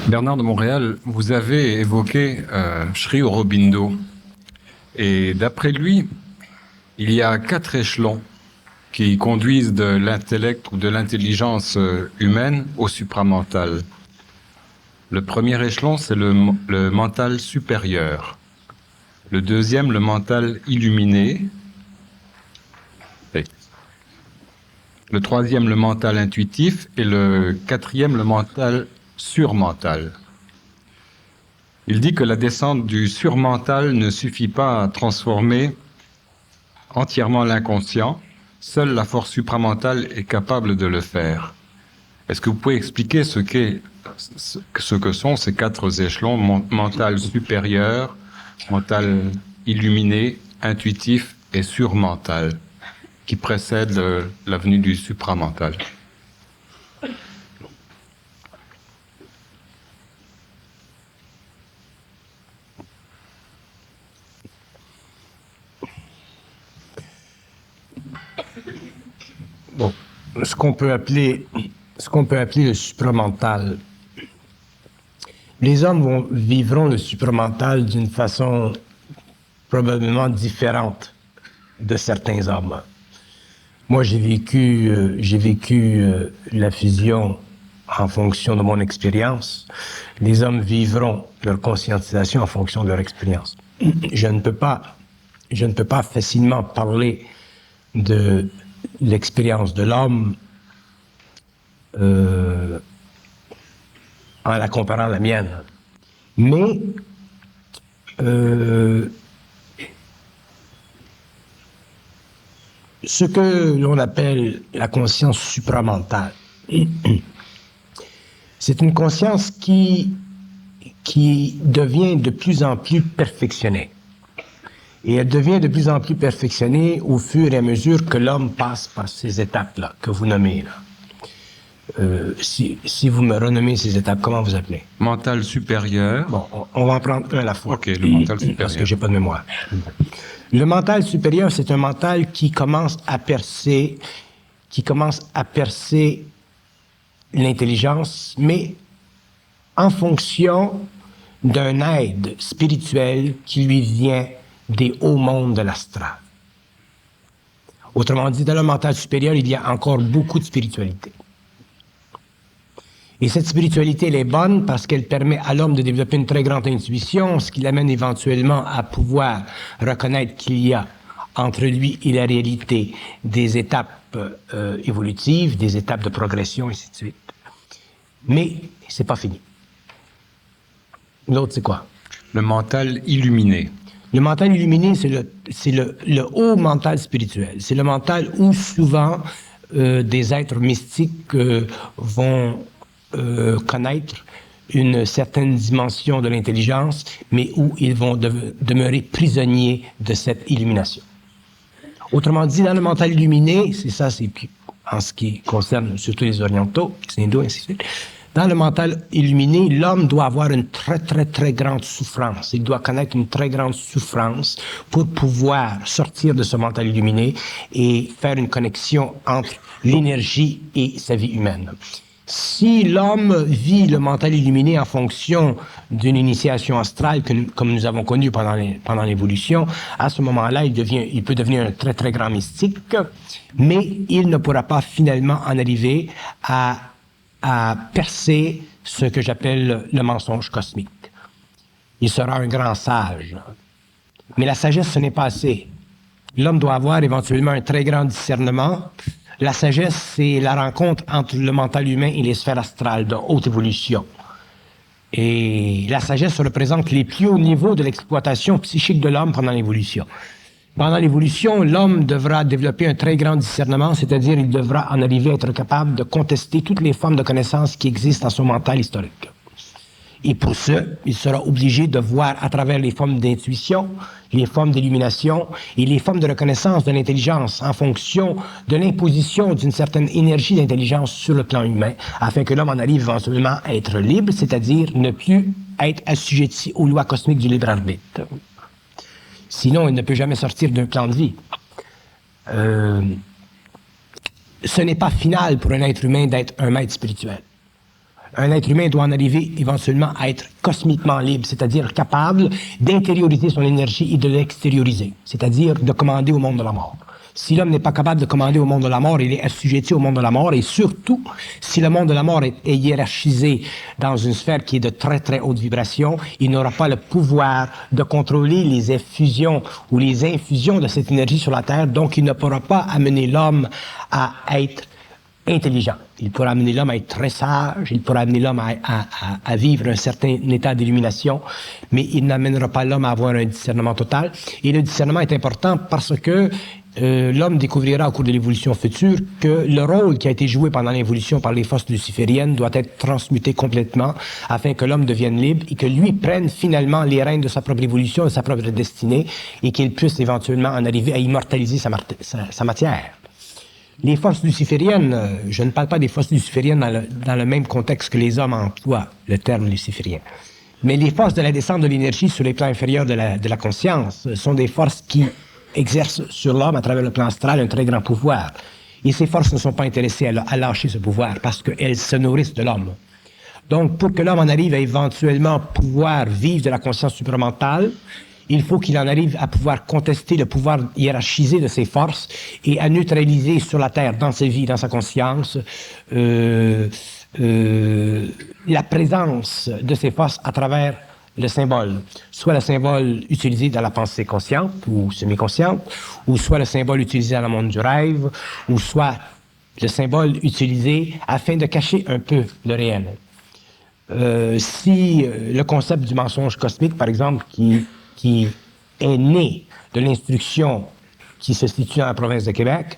Bernard de Montréal, vous avez évoqué Sri Aurobindo. Et d'après lui, il y a 4 échelons qui conduisent de l'intellect ou de l'intelligence humaine au supramental. Le premier échelon, c'est le mental supérieur. Le deuxième, le mental illuminé. Le troisième, le mental intuitif. Et le quatrième, le mental surmental. Il dit que la descente du surmental ne suffit pas à transformer entièrement l'inconscient. Seule la force supramentale est capable de le faire. Est-ce que vous pouvez expliquer ce que sont ces 4 échelons, mental supérieur, mental illuminé, intuitif et surmental, qui précèdent la venue du supramental? Bon, ce qu'on peut appeler le supramental. Les hommes vivront le supramental d'une façon probablement différente de certains hommes. Moi, j'ai vécu la fusion en fonction de mon expérience. Les hommes vivront leur conscientisation en fonction de leur expérience. Je ne peux pas facilement parler de l'expérience de l'homme en la comparant à la mienne. Mais ce que l'on appelle la conscience supramentale, c'est une conscience qui devient de plus en plus perfectionnée. Et elle devient de plus en plus perfectionnée au fur et à mesure que l'homme passe par ces étapes-là, que vous nommez là. Si vous me renommez ces étapes, comment vous appelez? Mental supérieur. Bon, on va en prendre un à la fois. Ok, le mental supérieur. Parce que j'ai pas de mémoire. Le mental supérieur, c'est un mental qui commence à percer l'intelligence, mais en fonction d'un aide spirituel qui lui vient des hauts mondes de l'astral. Autrement dit, dans le mental supérieur, il y a encore beaucoup de spiritualité. Et cette spiritualité, elle est bonne parce qu'elle permet à l'homme de développer une très grande intuition, ce qui l'amène éventuellement à pouvoir reconnaître qu'il y a entre lui et la réalité des étapes évolutives, des étapes de progression, et ainsi de suite. Mais c'est pas fini. L'autre, c'est quoi? Le mental illuminé. Le mental illuminé, c'est le haut mental spirituel. C'est le mental où souvent des êtres mystiques vont connaître une certaine dimension de l'intelligence, mais où ils vont demeurer prisonniers de cette illumination. Autrement dit, dans le mental illuminé, c'est ça, c'est en ce qui concerne surtout les orientaux, les hindous, ainsi de suite. Dans le mental illuminé, l'homme doit avoir une très, très, très grande souffrance. Il doit connaître une très grande souffrance pour pouvoir sortir de ce mental illuminé et faire une connexion entre l'énergie et sa vie humaine. Si l'homme vit le mental illuminé en fonction d'une initiation astrale, comme nous avons connu pendant l'évolution, à ce moment-là, il peut devenir un très, très grand mystique, mais il ne pourra pas finalement en arriver à percer ce que j'appelle le mensonge cosmique. Il sera un grand sage. Mais la sagesse, ce n'est pas assez. L'homme doit avoir éventuellement un très grand discernement. La sagesse, c'est la rencontre entre le mental humain et les sphères astrales de haute évolution. Et la sagesse représente les plus hauts niveaux de l'exploitation psychique de l'homme pendant l'évolution. Pendant l'évolution, l'homme devra développer un très grand discernement, c'est-à-dire il devra en arriver à être capable de contester toutes les formes de connaissances qui existent dans son mental historique. Et pour ce, il sera obligé de voir à travers les formes d'intuition, les formes d'illumination et les formes de reconnaissance de l'intelligence en fonction de l'imposition d'une certaine énergie d'intelligence sur le plan humain, afin que l'homme en arrive éventuellement à être libre, c'est-à-dire ne plus être assujetti aux lois cosmiques du libre arbitre. Sinon, il ne peut jamais sortir d'un plan de vie. Ce n'est pas final pour un être humain d'être un maître spirituel. un être humain doit en arriver éventuellement à être cosmiquement libre, c'est-à-dire capable d'intérioriser son énergie et de l'extérioriser, c'est-à-dire de commander au monde de la mort. Si l'homme n'est pas capable de commander au monde de la mort, il est assujetti au monde de la mort, et surtout, si le monde de la mort est hiérarchisé dans une sphère qui est de très très haute vibration, il n'aura pas le pouvoir de contrôler les effusions ou les infusions de cette énergie sur la Terre, donc il ne pourra pas amener l'homme à être intelligent. Il pourra amener l'homme à être très sage, il pourra amener l'homme à vivre un certain état d'illumination, mais il n'amènera pas l'homme à avoir un discernement total. Et le discernement est important parce que l'homme découvrira au cours de l'évolution future que le rôle qui a été joué pendant l'évolution par les forces lucifériennes doit être transmuté complètement afin que l'homme devienne libre et que lui prenne finalement les rênes de sa propre évolution, de sa propre destinée, et qu'il puisse éventuellement en arriver à immortaliser sa matière. Les forces lucifériennes, je ne parle pas des forces lucifériennes dans le même contexte que les hommes emploient le terme luciférien. Mais les forces de la descente de l'énergie sur les plans inférieurs de la conscience sont des forces qui exercent sur l'homme à travers le plan astral un très grand pouvoir. Et ces forces ne sont pas intéressées à lâcher ce pouvoir parce qu'elles se nourrissent de l'homme. Donc, pour que l'homme en arrive à éventuellement pouvoir vivre de la conscience supramentale, il faut qu'il en arrive à pouvoir contester le pouvoir hiérarchisé de ces forces et à neutraliser sur la Terre, dans sa vie, dans sa conscience, la présence de ces forces à travers le symbole. Soit le symbole utilisé dans la pensée consciente ou semi-consciente, ou soit le symbole utilisé dans le monde du rêve, ou soit le symbole utilisé afin de cacher un peu le réel. Si le concept du mensonge cosmique, par exemple, qui est né de l'instruction qui se situe dans la province de Québec,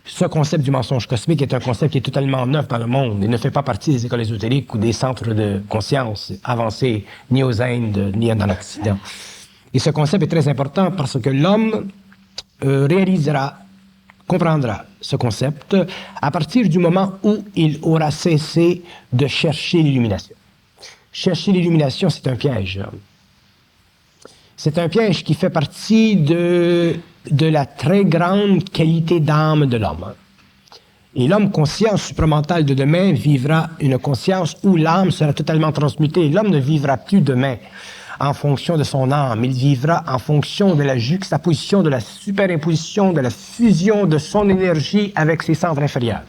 ce concept du mensonge cosmique est un concept qui est totalement neuf dans le monde. Il ne fait pas partie des écoles ésotériques ou des centres de conscience avancés, ni aux Indes, ni dans l'Occident. Et ce concept est très important parce que l'homme comprendra ce concept à partir du moment où il aura cessé de chercher l'illumination. Chercher l'illumination, c'est un piège. C'est un piège qui fait partie de la très grande qualité d'âme de l'homme. Et l'homme conscient supramental de demain vivra une conscience où l'âme sera totalement transmutée. L'homme ne vivra plus demain en fonction de son âme. Il vivra en fonction de la juxtaposition, de la superimposition, de la fusion de son énergie avec ses centres inférieurs.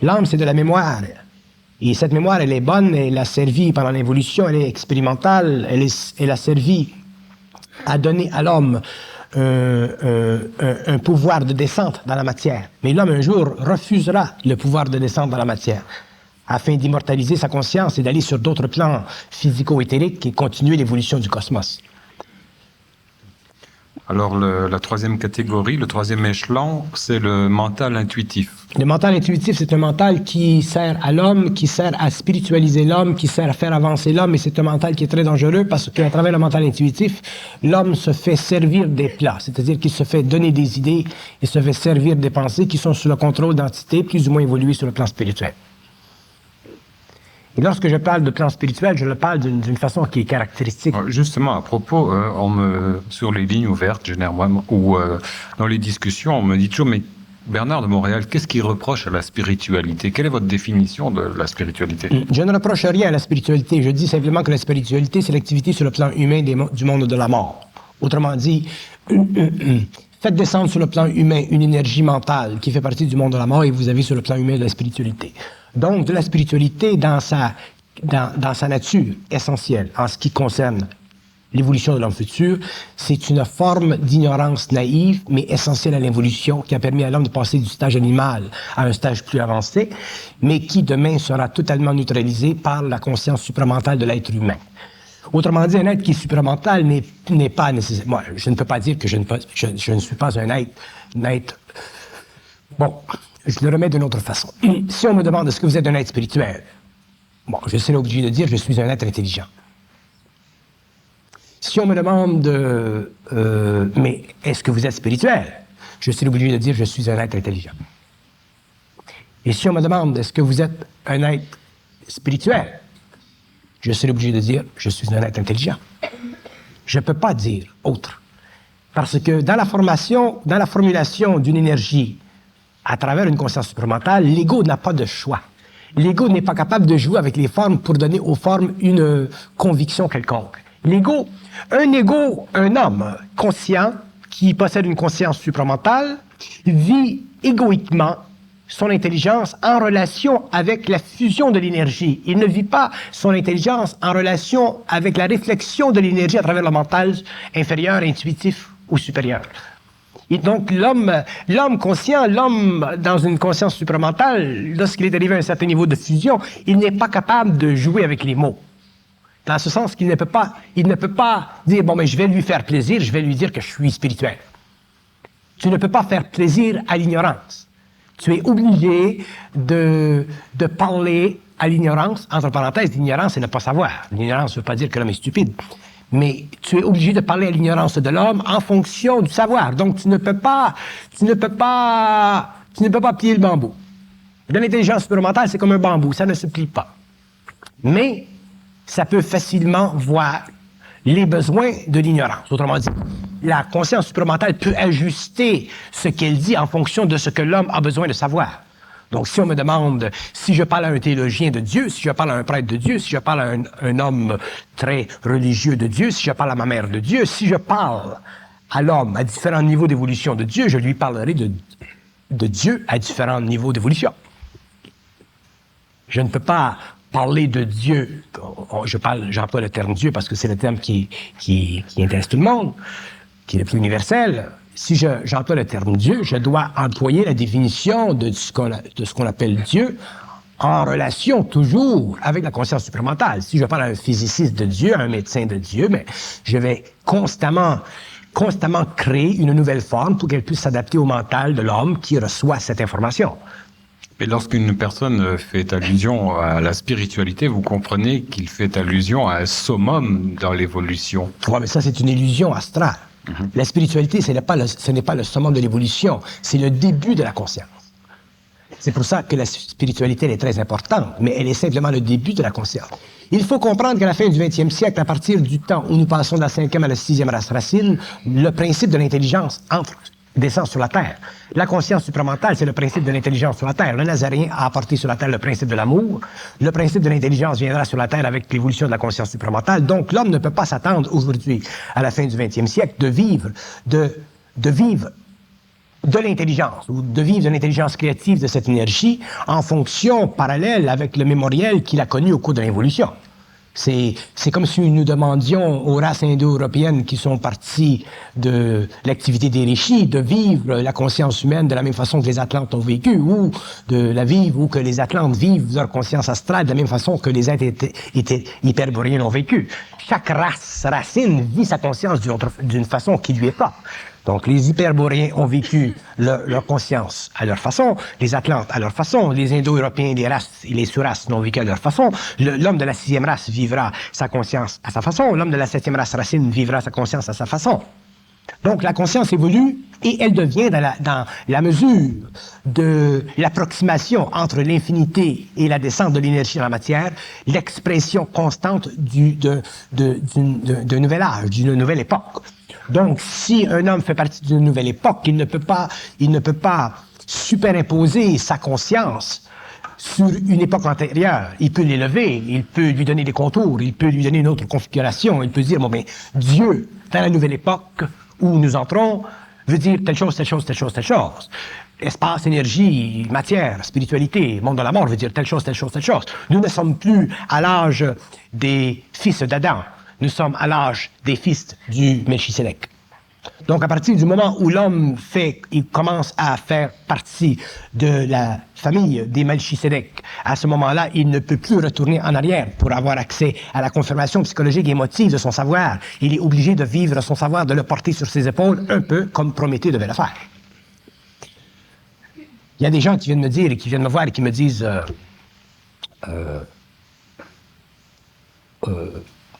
L'âme, c'est de la mémoire. Et cette mémoire, elle est bonne, elle a servi pendant l'évolution, elle est expérimentale, elle a servi à donner à l'homme un pouvoir de descente dans la matière. Mais l'homme, un jour, refusera le pouvoir de descente dans la matière afin d'immortaliser sa conscience et d'aller sur d'autres plans physico-éthériques et continuer l'évolution du cosmos. Alors, la troisième catégorie, le troisième échelon, c'est le mental intuitif. Le mental intuitif, c'est un mental qui sert à l'homme, qui sert à spiritualiser l'homme, qui sert à faire avancer l'homme, et c'est un mental qui est très dangereux parce qu'à travers le mental intuitif, l'homme se fait servir des plats, c'est-à-dire qu'il se fait donner des idées, il se fait servir des pensées qui sont sous le contrôle d'entités plus ou moins évoluées sur le plan spirituel. Et lorsque je parle de plan spirituel, je le parle d'une façon qui est caractéristique. Justement, à propos, sur les lignes ouvertes, généralement, ou dans les discussions, on me dit toujours, mais Bernard de Montréal, qu'est-ce qu'il reproche à la spiritualité? Quelle est votre définition de la spiritualité? Je ne reproche rien à la spiritualité. Je dis simplement que la spiritualité, c'est l'activité sur le plan humain du monde de la mort. Autrement dit, faites descendre sur le plan humain une énergie mentale qui fait partie du monde de la mort et vous avez sur le plan humain de la spiritualité. Donc, de la spiritualité dans sa nature essentielle, en ce qui concerne l'évolution de l'homme futur, c'est une forme d'ignorance naïve, mais essentielle à l'évolution, qui a permis à l'homme de passer du stage animal à un stage plus avancé, mais qui demain sera totalement neutralisé par la conscience supramentale de l'être humain. Autrement dit, un être qui est supramental n'est pas nécessairement... Moi, je ne peux pas dire que je ne suis pas un être... Bon, je le remets d'une autre façon. Si on me demande est-ce que vous êtes un être spirituel, bon, je serai obligé de dire je suis un être intelligent. Si on me demande mais est-ce que vous êtes spirituel, je serai obligé de dire je suis un être intelligent. Et si on me demande est-ce que vous êtes un être spirituel, je serai obligé de dire je suis un être intelligent. Je ne peux pas dire autre. Parce que dans la formulation d'une énergie à travers une conscience supramentale, l'ego n'a pas de choix. L'ego n'est pas capable de jouer avec les formes pour donner aux formes une conviction quelconque. Un homme conscient qui possède une conscience supramentale vit égoïquement son intelligence en relation avec la fusion de l'énergie. Il ne vit pas son intelligence en relation avec la réflexion de l'énergie à travers le mental inférieur, intuitif ou supérieur. Et donc, l'homme conscient, l'homme dans une conscience supramentale, lorsqu'il est arrivé à un certain niveau de fusion, il n'est pas capable de jouer avec les mots. Dans ce sens qu'il ne peut pas dire, bon, mais je vais lui faire plaisir, je vais lui dire que je suis spirituel. Tu ne peux pas faire plaisir à l'ignorance. Tu es obligé de parler à l'ignorance. Entre parenthèses, l'ignorance, c'est ne pas savoir. L'ignorance ne veut pas dire que l'homme est stupide. Mais tu es obligé de parler à l'ignorance de l'homme en fonction du savoir. Donc, tu ne peux pas plier le bambou. De l'intelligence supramentale, c'est comme un bambou, ça ne se plie pas. Mais, ça peut facilement voir les besoins de l'ignorance. Autrement dit, la conscience supramentale peut ajuster ce qu'elle dit en fonction de ce que l'homme a besoin de savoir. Donc, si on me demande si je parle à un théologien de Dieu, si je parle à un prêtre de Dieu, si je parle à un homme très religieux de Dieu, si je parle à ma mère de Dieu, si je parle à l'homme à différents niveaux d'évolution de Dieu, je lui parlerai de Dieu à différents niveaux d'évolution. Je ne peux pas parler de Dieu, j'emploie le terme Dieu parce que c'est le terme qui intéresse tout le monde, qui est le plus universel. Si j'emploie le terme Dieu, je dois employer la définition de ce qu'on appelle Dieu en relation toujours avec la conscience supramentale. Si je parle à un physiciste de Dieu, à un médecin de Dieu, mais je vais constamment créer une nouvelle forme pour qu'elle puisse s'adapter au mental de l'homme qui reçoit cette information. Et lorsqu'une personne fait allusion à la spiritualité, vous comprenez qu'il fait allusion à un summum dans l'évolution. Oui, mais ça, c'est une illusion astrale. La spiritualité, ce n'est pas le summum de l'évolution, c'est le début de la conscience. C'est pour ça que la spiritualité elle est très importante, mais elle est simplement le début de la conscience. Il faut comprendre qu'à la fin du 20e siècle, à partir du temps où nous passons de la 5e à la 6e race racine, le principe de l'intelligence descend sur la Terre. La conscience supramentale, c'est le principe de l'intelligence sur la Terre. Le Nazaréen a apporté sur la Terre le principe de l'amour. Le principe de l'intelligence viendra sur la Terre avec l'évolution de la conscience supramentale. Donc, l'homme ne peut pas s'attendre aujourd'hui, à la fin du 20e siècle, de vivre de l'intelligence, ou de vivre de l'intelligence créative de cette énergie en fonction parallèle avec le mémoriel qu'il a connu au cours de l'évolution. C'est comme si nous demandions aux races indo-européennes qui sont parties de l'activité des rishis de vivre la conscience humaine de la même façon que les Atlantes ont vécu, ou que les Atlantes vivent leur conscience astrale de la même façon que les êtres hyperboréens l'ont vécu. Chaque race racine vit sa conscience d'une façon qui lui est propre. Donc, les hyperboréens ont vécu leur conscience à leur façon, les Atlantes à leur façon, les Indo-Européens, les races et les sous-races l'ont vécu à leur façon, l'homme de la 6e race vivra sa conscience à sa façon, l'homme de la 7e race racine vivra sa conscience à sa façon. Donc, la conscience évolue et elle devient, dans la mesure de l'approximation entre l'infinité et la descente de l'énergie dans la matière, l'expression constante d'un nouvel âge, d'une nouvelle époque. Donc, si un homme fait partie d'une nouvelle époque, il ne peut pas superimposer sa conscience sur une époque antérieure. Il peut l'élever, il peut lui donner des contours, il peut lui donner une autre configuration, il peut dire, bon, mais Dieu, dans la nouvelle époque où nous entrons, veut dire telle chose, telle chose, telle chose, telle chose. Espace, énergie, matière, spiritualité, monde de la mort veut dire telle chose, telle chose, telle chose. Nous ne sommes plus à l'âge des fils d'Adam. Nous sommes à l'âge des fils du Melchisédek. Donc, à partir du moment où l'homme il commence à faire partie de la famille des Melchisédek, à ce moment-là, il ne peut plus retourner en arrière pour avoir accès à la confirmation psychologique et émotive de son savoir. Il est obligé de vivre son savoir, de le porter sur ses épaules, un peu comme Prométhée devait le faire. Il y a des gens qui viennent me dire et qui viennent me voir et qui me disent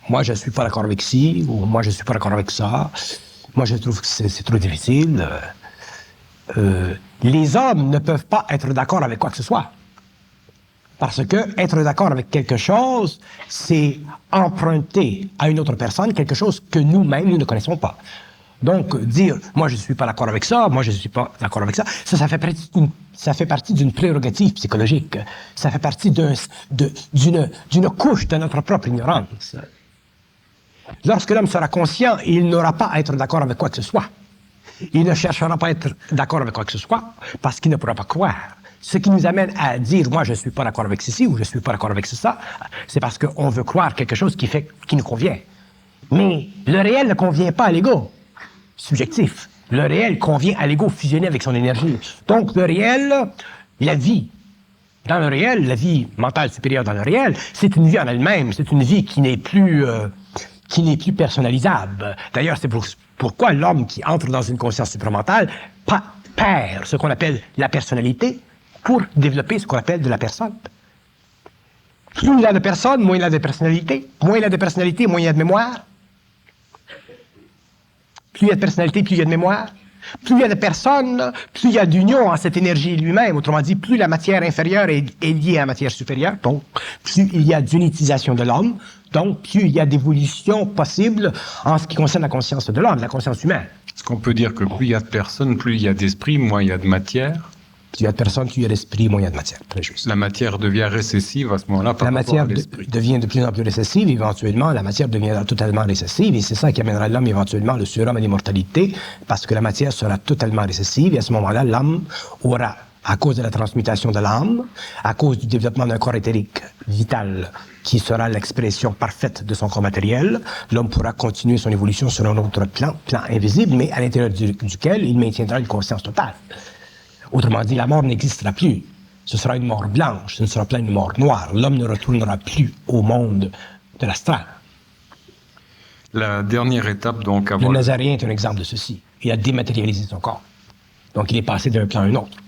moi, je ne suis pas d'accord avec ci, ou moi, je ne suis pas d'accord avec ça. Moi, je trouve que c'est trop difficile. Les hommes ne peuvent pas être d'accord avec quoi que ce soit. Parce que être d'accord avec quelque chose, c'est emprunter à une autre personne quelque chose que nous-mêmes, nous ne connaissons pas. Donc, dire, moi, je ne suis pas d'accord avec ça, moi, je ne suis pas d'accord avec ça, ça fait Ça fait partie d'une prérogative psychologique. Ça fait partie d'une couche de notre propre ignorance. Lorsque l'homme sera conscient, il n'aura pas à être d'accord avec quoi que ce soit. Il ne cherchera pas à être d'accord avec quoi que ce soit parce qu'il ne pourra pas croire. Ce qui nous amène à dire, moi, je ne suis pas d'accord avec ceci ou je ne suis pas d'accord avec ça, c'est parce qu'on veut croire quelque chose qui nous convient. Mais le réel ne convient pas à l'ego subjectif. Le réel convient à l'ego fusionné avec son énergie. Donc, le réel, la vie, dans le réel, la vie mentale supérieure dans le réel, c'est une vie en elle-même. C'est une vie qui n'est plus personnalisable. D'ailleurs, c'est pourquoi l'homme qui entre dans une conscience supramentale perd ce qu'on appelle la personnalité pour développer ce qu'on appelle de la personne. Plus il a de personnes, moins il a de personnalité. Moins il a de personnalité, moins il a de mémoire. Plus il y a de personnalité, plus il y a de mémoire. Plus il y a de personnes, plus il y a d'union en cette énergie lui-même. Autrement dit, plus la matière inférieure est liée à la matière supérieure, donc plus il y a d'unitisation de l'homme, donc plus il y a d'évolution possible en ce qui concerne la conscience de l'homme, la conscience humaine. Est-ce qu'on peut dire que plus il y a de personnes, plus il y a d'esprit, moins il y a de matière? Plus il y a de personnes, plus il y a d'esprit, moins il y a de matière. Très juste. La matière devient récessive à ce moment-là par rapport à l'esprit. Devient de plus en plus récessive. Éventuellement, la matière deviendra totalement récessive et c'est ça qui amènera l'homme éventuellement le surhomme à l'immortalité parce que la matière sera totalement récessive et à ce moment-là, l'homme aura, à cause de la transmutation de l'âme, à cause du développement d'un corps éthérique vital qui sera l'expression parfaite de son corps matériel, l'homme pourra continuer son évolution sur un autre plan invisible, mais à l'intérieur duquel il maintiendra une conscience totale. Autrement dit, la mort n'existera plus. Ce sera une mort blanche, ce ne sera pas une mort noire. L'homme ne retournera plus au monde de l'astral. La dernière étape, donc, Le Nazaréen est un exemple de ceci. Il a dématérialisé son corps. Donc, il est passé d'un plan à un autre.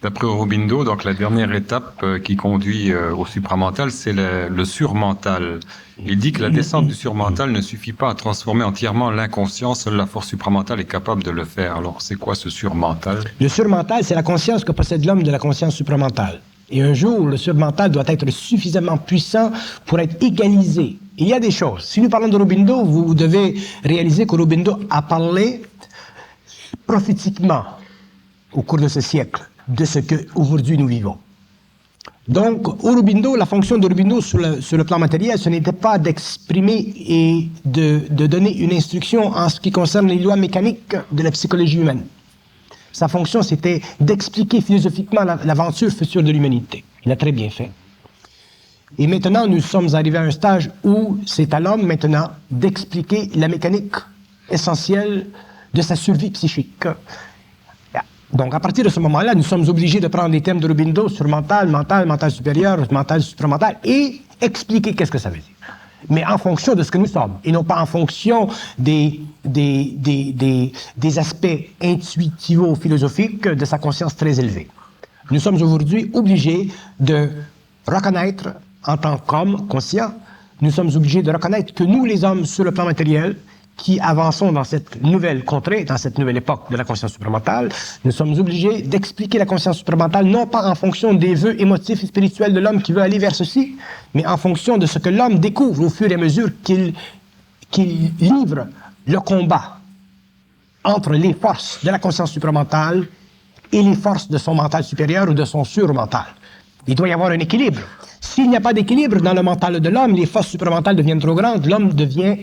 D'après Aurobindo, donc la dernière étape qui conduit au supramental, c'est le surmental. Il dit que la descente du surmental ne suffit pas à transformer entièrement l'inconscient, seule la force supramentale est capable de le faire. Alors, c'est quoi ce surmental? Le surmental, c'est la conscience que possède l'homme de la conscience supramentale. Et un jour, le surmental doit être suffisamment puissant pour être égalisé. Il y a des choses. Si nous parlons d'Aurobindo, vous devez réaliser qu'Aurobindo a parlé prophétiquement au cours de ce siècle de ce qu'aujourd'hui nous vivons. Donc, Aurobindo, la fonction d'Aurobindo sur le plan matériel, ce n'était pas d'exprimer et de donner une instruction en ce qui concerne les lois mécaniques de la psychologie humaine. Sa fonction, c'était d'expliquer philosophiquement l'aventure future de l'humanité. Il a très bien fait. Et maintenant, nous sommes arrivés à un stage où c'est à l'homme maintenant d'expliquer la mécanique essentielle de sa survie psychique. Donc, à partir de ce moment-là, nous sommes obligés de prendre les thèmes d'Aurobindo sur mental supérieur, mental supramental, et expliquer qu'est-ce que ça veut dire. Mais en fonction de ce que nous sommes, et non pas en fonction des aspects intuitivo-philosophiques de sa conscience très élevée. Nous sommes aujourd'hui obligés de reconnaître, en tant qu'hommes conscients, nous sommes obligés de reconnaître que nous, les hommes, sur le plan matériel, qui avançons dans cette nouvelle contrée, dans cette nouvelle époque de la conscience supramentale, nous sommes obligés d'expliquer la conscience supramentale non pas en fonction des vœux émotifs et spirituels de l'homme qui veut aller vers ceci, mais en fonction de ce que l'homme découvre au fur et à mesure qu'il livre le combat entre les forces de la conscience supramentale et les forces de son mental supérieur ou de son surmental. Il doit y avoir un équilibre. S'il n'y a pas d'équilibre dans le mental de l'homme, les forces supramentales deviennent trop grandes, l'homme devient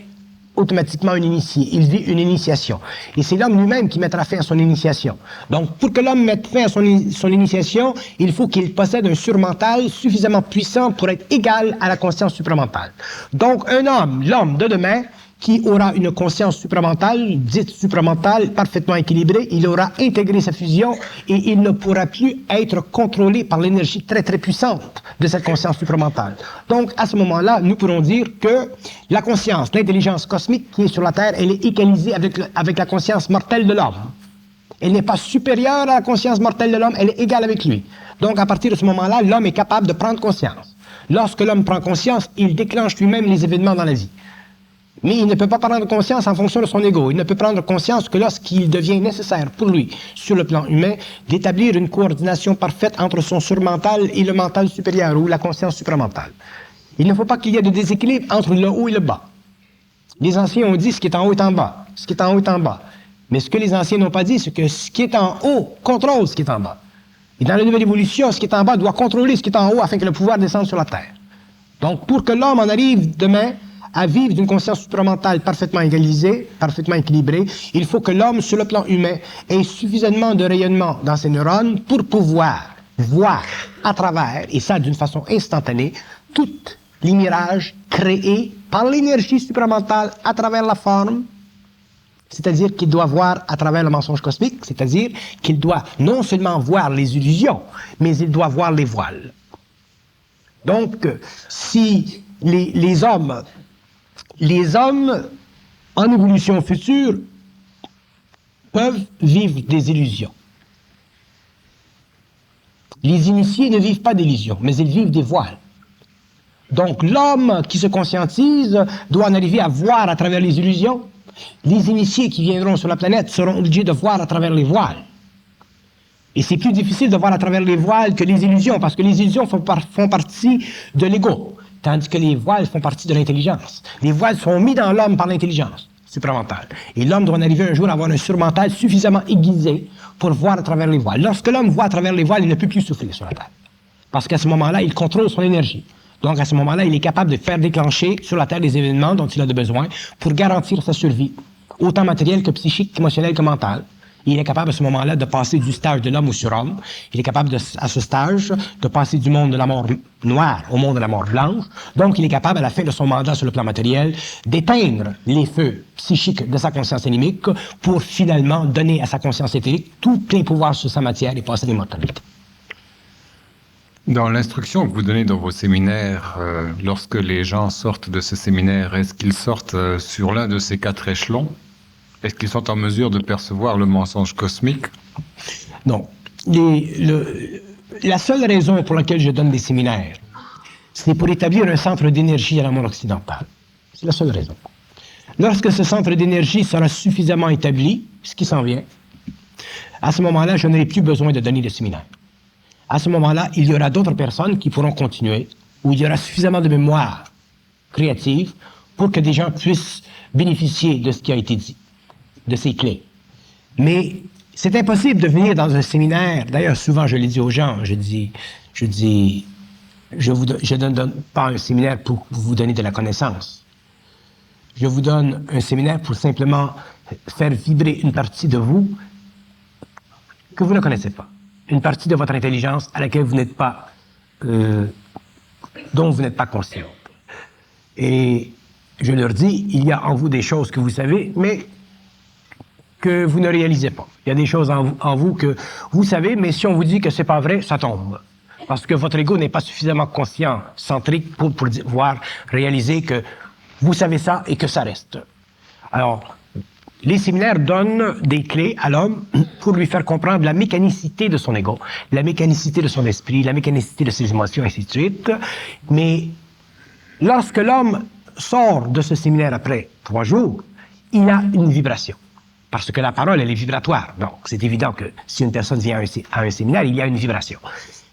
automatiquement un initié. Il vit une initiation. Et c'est l'homme lui-même qui mettra fin à son initiation. Donc, pour que l'homme mette fin à son initiation, il faut qu'il possède un surmental suffisamment puissant pour être égal à la conscience supramentale. Donc, un homme, l'homme de demain, qui aura une conscience supramentale, dite supramentale, parfaitement équilibrée, il aura intégré sa fusion et il ne pourra plus être contrôlé par l'énergie très très puissante de cette conscience supramentale. Donc, à ce moment-là, nous pourrons dire que la conscience, l'intelligence cosmique qui est sur la Terre, elle est égalisée avec la conscience mortelle de l'homme. Elle n'est pas supérieure à la conscience mortelle de l'homme, elle est égale avec lui. Donc, à partir de ce moment-là, l'homme est capable de prendre conscience. Lorsque l'homme prend conscience, il déclenche lui-même les événements dans la vie. Mais il ne peut pas prendre conscience en fonction de son ego. Il ne peut prendre conscience que lorsqu'il devient nécessaire pour lui, sur le plan humain, d'établir une coordination parfaite entre son surmental et le mental supérieur ou la conscience supramentale. Il ne faut pas qu'il y ait de déséquilibre entre le haut et le bas. Les anciens ont dit ce qui est en haut est en bas. Ce qui est en haut est en bas. Mais ce que les anciens n'ont pas dit, c'est que ce qui est en haut contrôle ce qui est en bas. Et dans la nouvelle évolution, ce qui est en bas doit contrôler ce qui est en haut afin que le pouvoir descende sur la terre. Donc, pour que l'homme en arrive demain à vivre d'une conscience supramentale parfaitement égalisée, parfaitement équilibrée, il faut que l'homme, sur le plan humain, ait suffisamment de rayonnement dans ses neurones pour pouvoir voir à travers, et ça d'une façon instantanée, tous les mirages créés par l'énergie supramentale à travers la forme, c'est-à-dire qu'il doit voir à travers le mensonge cosmique, c'est-à-dire qu'il doit non seulement voir les illusions, mais il doit voir les voiles. Donc, si les hommes en évolution future peuvent vivre des illusions. Les initiés ne vivent pas d'illusions, mais ils vivent des voiles. Donc, l'homme qui se conscientise doit en arriver à voir à travers les illusions. Les initiés qui viendront sur la planète seront obligés de voir à travers les voiles. Et c'est plus difficile de voir à travers les voiles que les illusions, parce que les illusions font partie de l'ego, tandis que les voiles font partie de l'intelligence. Les voiles sont mis dans l'homme par l'intelligence supramentale. Et l'homme doit en arriver un jour à avoir un surmental suffisamment aiguisé pour voir à travers les voiles. Lorsque l'homme voit à travers les voiles, il ne peut plus souffrir sur la Terre. Parce qu'à ce moment-là, il contrôle son énergie. Donc, à ce moment-là, il est capable de faire déclencher sur la Terre les événements dont il a besoin pour garantir sa survie, autant matérielle que psychique, qu'émotionnelle que mentale. Il est capable à ce moment-là de passer du stage de l'homme au surhomme. Il est capable à ce stage de passer du monde de la mort noire au monde de la mort blanche. Donc, il est capable, à la fin de son mandat sur le plan matériel, d'éteindre les feux psychiques de sa conscience animique pour finalement donner à sa conscience éthérique tout plein pouvoir sur sa matière et passer à l'immortalité. Dans l'instruction que vous donnez dans vos séminaires, lorsque les gens sortent de ce séminaire, est-ce qu'ils sortent sur l'un de ces 4 échelons? Est-ce qu'ils sont en mesure de percevoir le mensonge cosmique? Non. La seule raison pour laquelle je donne des séminaires, c'est pour établir un centre d'énergie à la monde occidentale. C'est la seule raison. Lorsque ce centre d'énergie sera suffisamment établi, ce qui s'en vient, à ce moment-là, je n'aurai plus besoin de donner de séminaires. À ce moment-là, il y aura d'autres personnes qui pourront continuer, où il y aura suffisamment de mémoire créative pour que des gens puissent bénéficier de ce qui a été dit, de ces clés. Mais c'est impossible de venir dans un séminaire. D'ailleurs, souvent, je le dis aux gens, je ne donne pas un séminaire pour vous donner de la connaissance. Je vous donne un séminaire pour simplement faire vibrer une partie de vous que vous ne connaissez pas. Une partie de votre intelligence à laquelle vous n'êtes pas, dont vous n'êtes pas conscient. Et je leur dis, il y a en vous des choses que vous savez, mais que vous ne réalisez pas. Il y a des choses en vous que vous savez, mais si on vous dit que c'est pas vrai, ça tombe. Parce que votre ego n'est pas suffisamment conscient, centrique, pour pouvoir réaliser que vous savez ça et que ça reste. Alors, les séminaires donnent des clés à l'homme pour lui faire comprendre la mécanicité de son ego, la mécanicité de son esprit, la mécanicité de ses émotions, et ainsi de suite. Mais lorsque l'homme sort de ce séminaire après 3 jours, il a une vibration. Parce que la parole, elle est vibratoire. Donc, c'est évident que si une personne vient à un séminaire, il y a une vibration.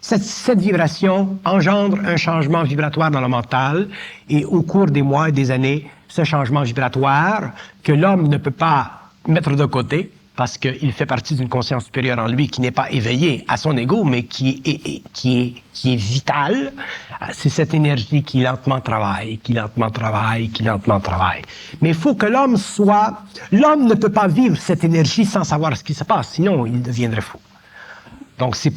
Cette vibration engendre un changement vibratoire dans le mental, et au cours des mois et des années, ce changement vibratoire que l'homme ne peut pas mettre de côté, parce qu'il fait partie d'une conscience supérieure en lui qui n'est pas éveillée à son ego, mais qui est vitale, c'est cette énergie qui lentement travaille. Mais il faut que l'homme ne peut pas vivre cette énergie sans savoir ce qui se passe, sinon il deviendrait fou. Donc c'est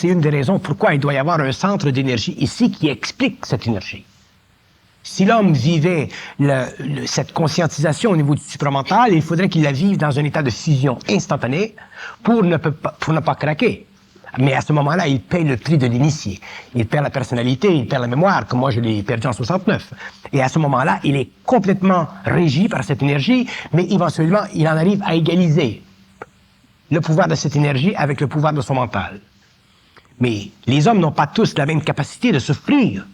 une des raisons pourquoi il doit y avoir un centre d'énergie ici qui explique cette énergie. Si l'homme vivait cette conscientisation au niveau du supramental, il faudrait qu'il la vive dans un état de fusion instantanée pour ne pas craquer. Mais à ce moment-là, il paye le prix de l'initié. Il perd la personnalité, il perd la mémoire, comme moi je l'ai perdu en 69. Et à ce moment-là, il est complètement régi par cette énergie, mais éventuellement, il en arrive à égaliser le pouvoir de cette énergie avec le pouvoir de son mental. Mais les hommes n'ont pas tous la même capacité de souffrir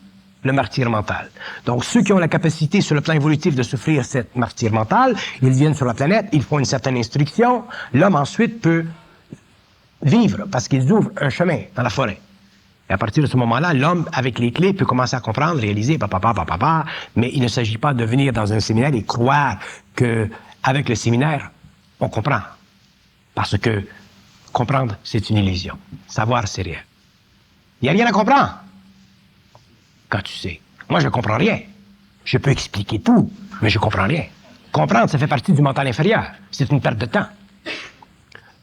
le martyre mental. Donc, ceux qui ont la capacité sur le plan évolutif de souffrir cette martyre mentale, ils viennent sur la planète, ils font une certaine instruction, l'homme ensuite peut vivre parce qu'ils ouvrent un chemin dans la forêt. Et à partir de ce moment-là, l'homme, avec les clés, peut commencer à comprendre, réaliser, mais il ne s'agit pas de venir dans un séminaire et croire que avec le séminaire, on comprend. Parce que comprendre, c'est une illusion. Savoir, c'est rien. Il n'y a rien à comprendre. Quand tu sais. Moi, je ne comprends rien. Je peux expliquer tout, mais je ne comprends rien. Comprendre, ça fait partie du mental inférieur. C'est une perte de temps.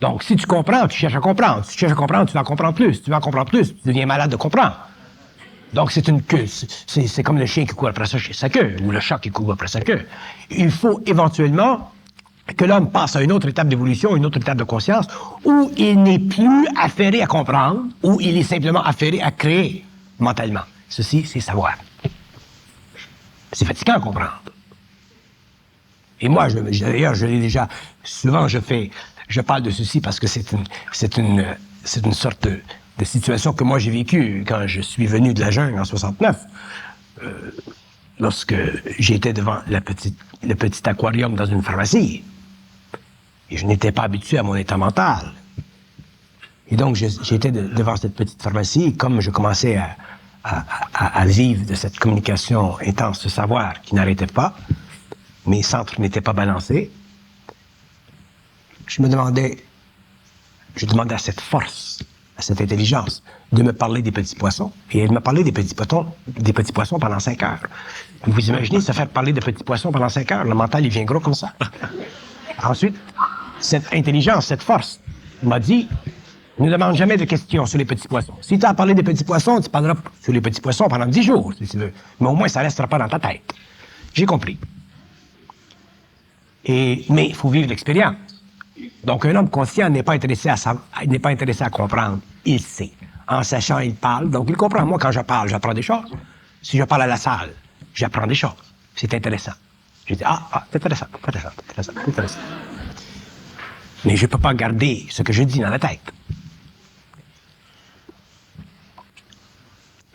Donc, si tu comprends, tu cherches à comprendre. Si tu cherches à comprendre, tu vas en comprendre plus. Tu vas en comprendre plus, tu deviens malade de comprendre. Donc, c'est une queue. C'est comme le chien qui court après sa queue, ou le chat qui court après sa queue. Il faut éventuellement que l'homme passe à une autre étape d'évolution, une autre étape de conscience, où il n'est plus affairé à comprendre, où il est simplement affairé à créer mentalement. Ceci, c'est savoir. C'est fatigant à comprendre. Et moi, d'ailleurs, je l'ai déjà... Souvent, je parle de ceci parce que c'est une sorte de situation que moi j'ai vécue quand je suis venu de la jungle en 69. Lorsque j'étais devant le petit aquarium dans une pharmacie. Et je n'étais pas habitué à mon état mental. Et donc, j'étais devant cette petite pharmacie, et comme je commençais à vivre de cette communication intense de savoir qui n'arrêtait pas, mes centres n'étaient pas balancés, je demandais à cette force, à cette intelligence, de me parler des petits poissons. Et elle me parlait des petits poissons pendant 5 heures. Vous imaginez se faire parler de petits poissons pendant 5 heures? Le mental, il vient gros comme ça. Ensuite, cette intelligence, cette force, m'a dit, ne demande jamais de questions sur les petits poissons. Si tu as parlé des petits poissons, tu parleras sur les petits poissons pendant 10 jours, si tu veux. Mais au moins, ça ne restera pas dans ta tête. J'ai compris. Mais il faut vivre l'expérience. Donc, un homme conscient n'est pas intéressé à comprendre. Il sait. En sachant, il parle. Donc, il comprend. Moi, quand je parle, j'apprends des choses. Si je parle à la salle, j'apprends des choses. C'est intéressant. Je dis, c'est intéressant. Mais je ne peux pas garder ce que je dis dans la tête.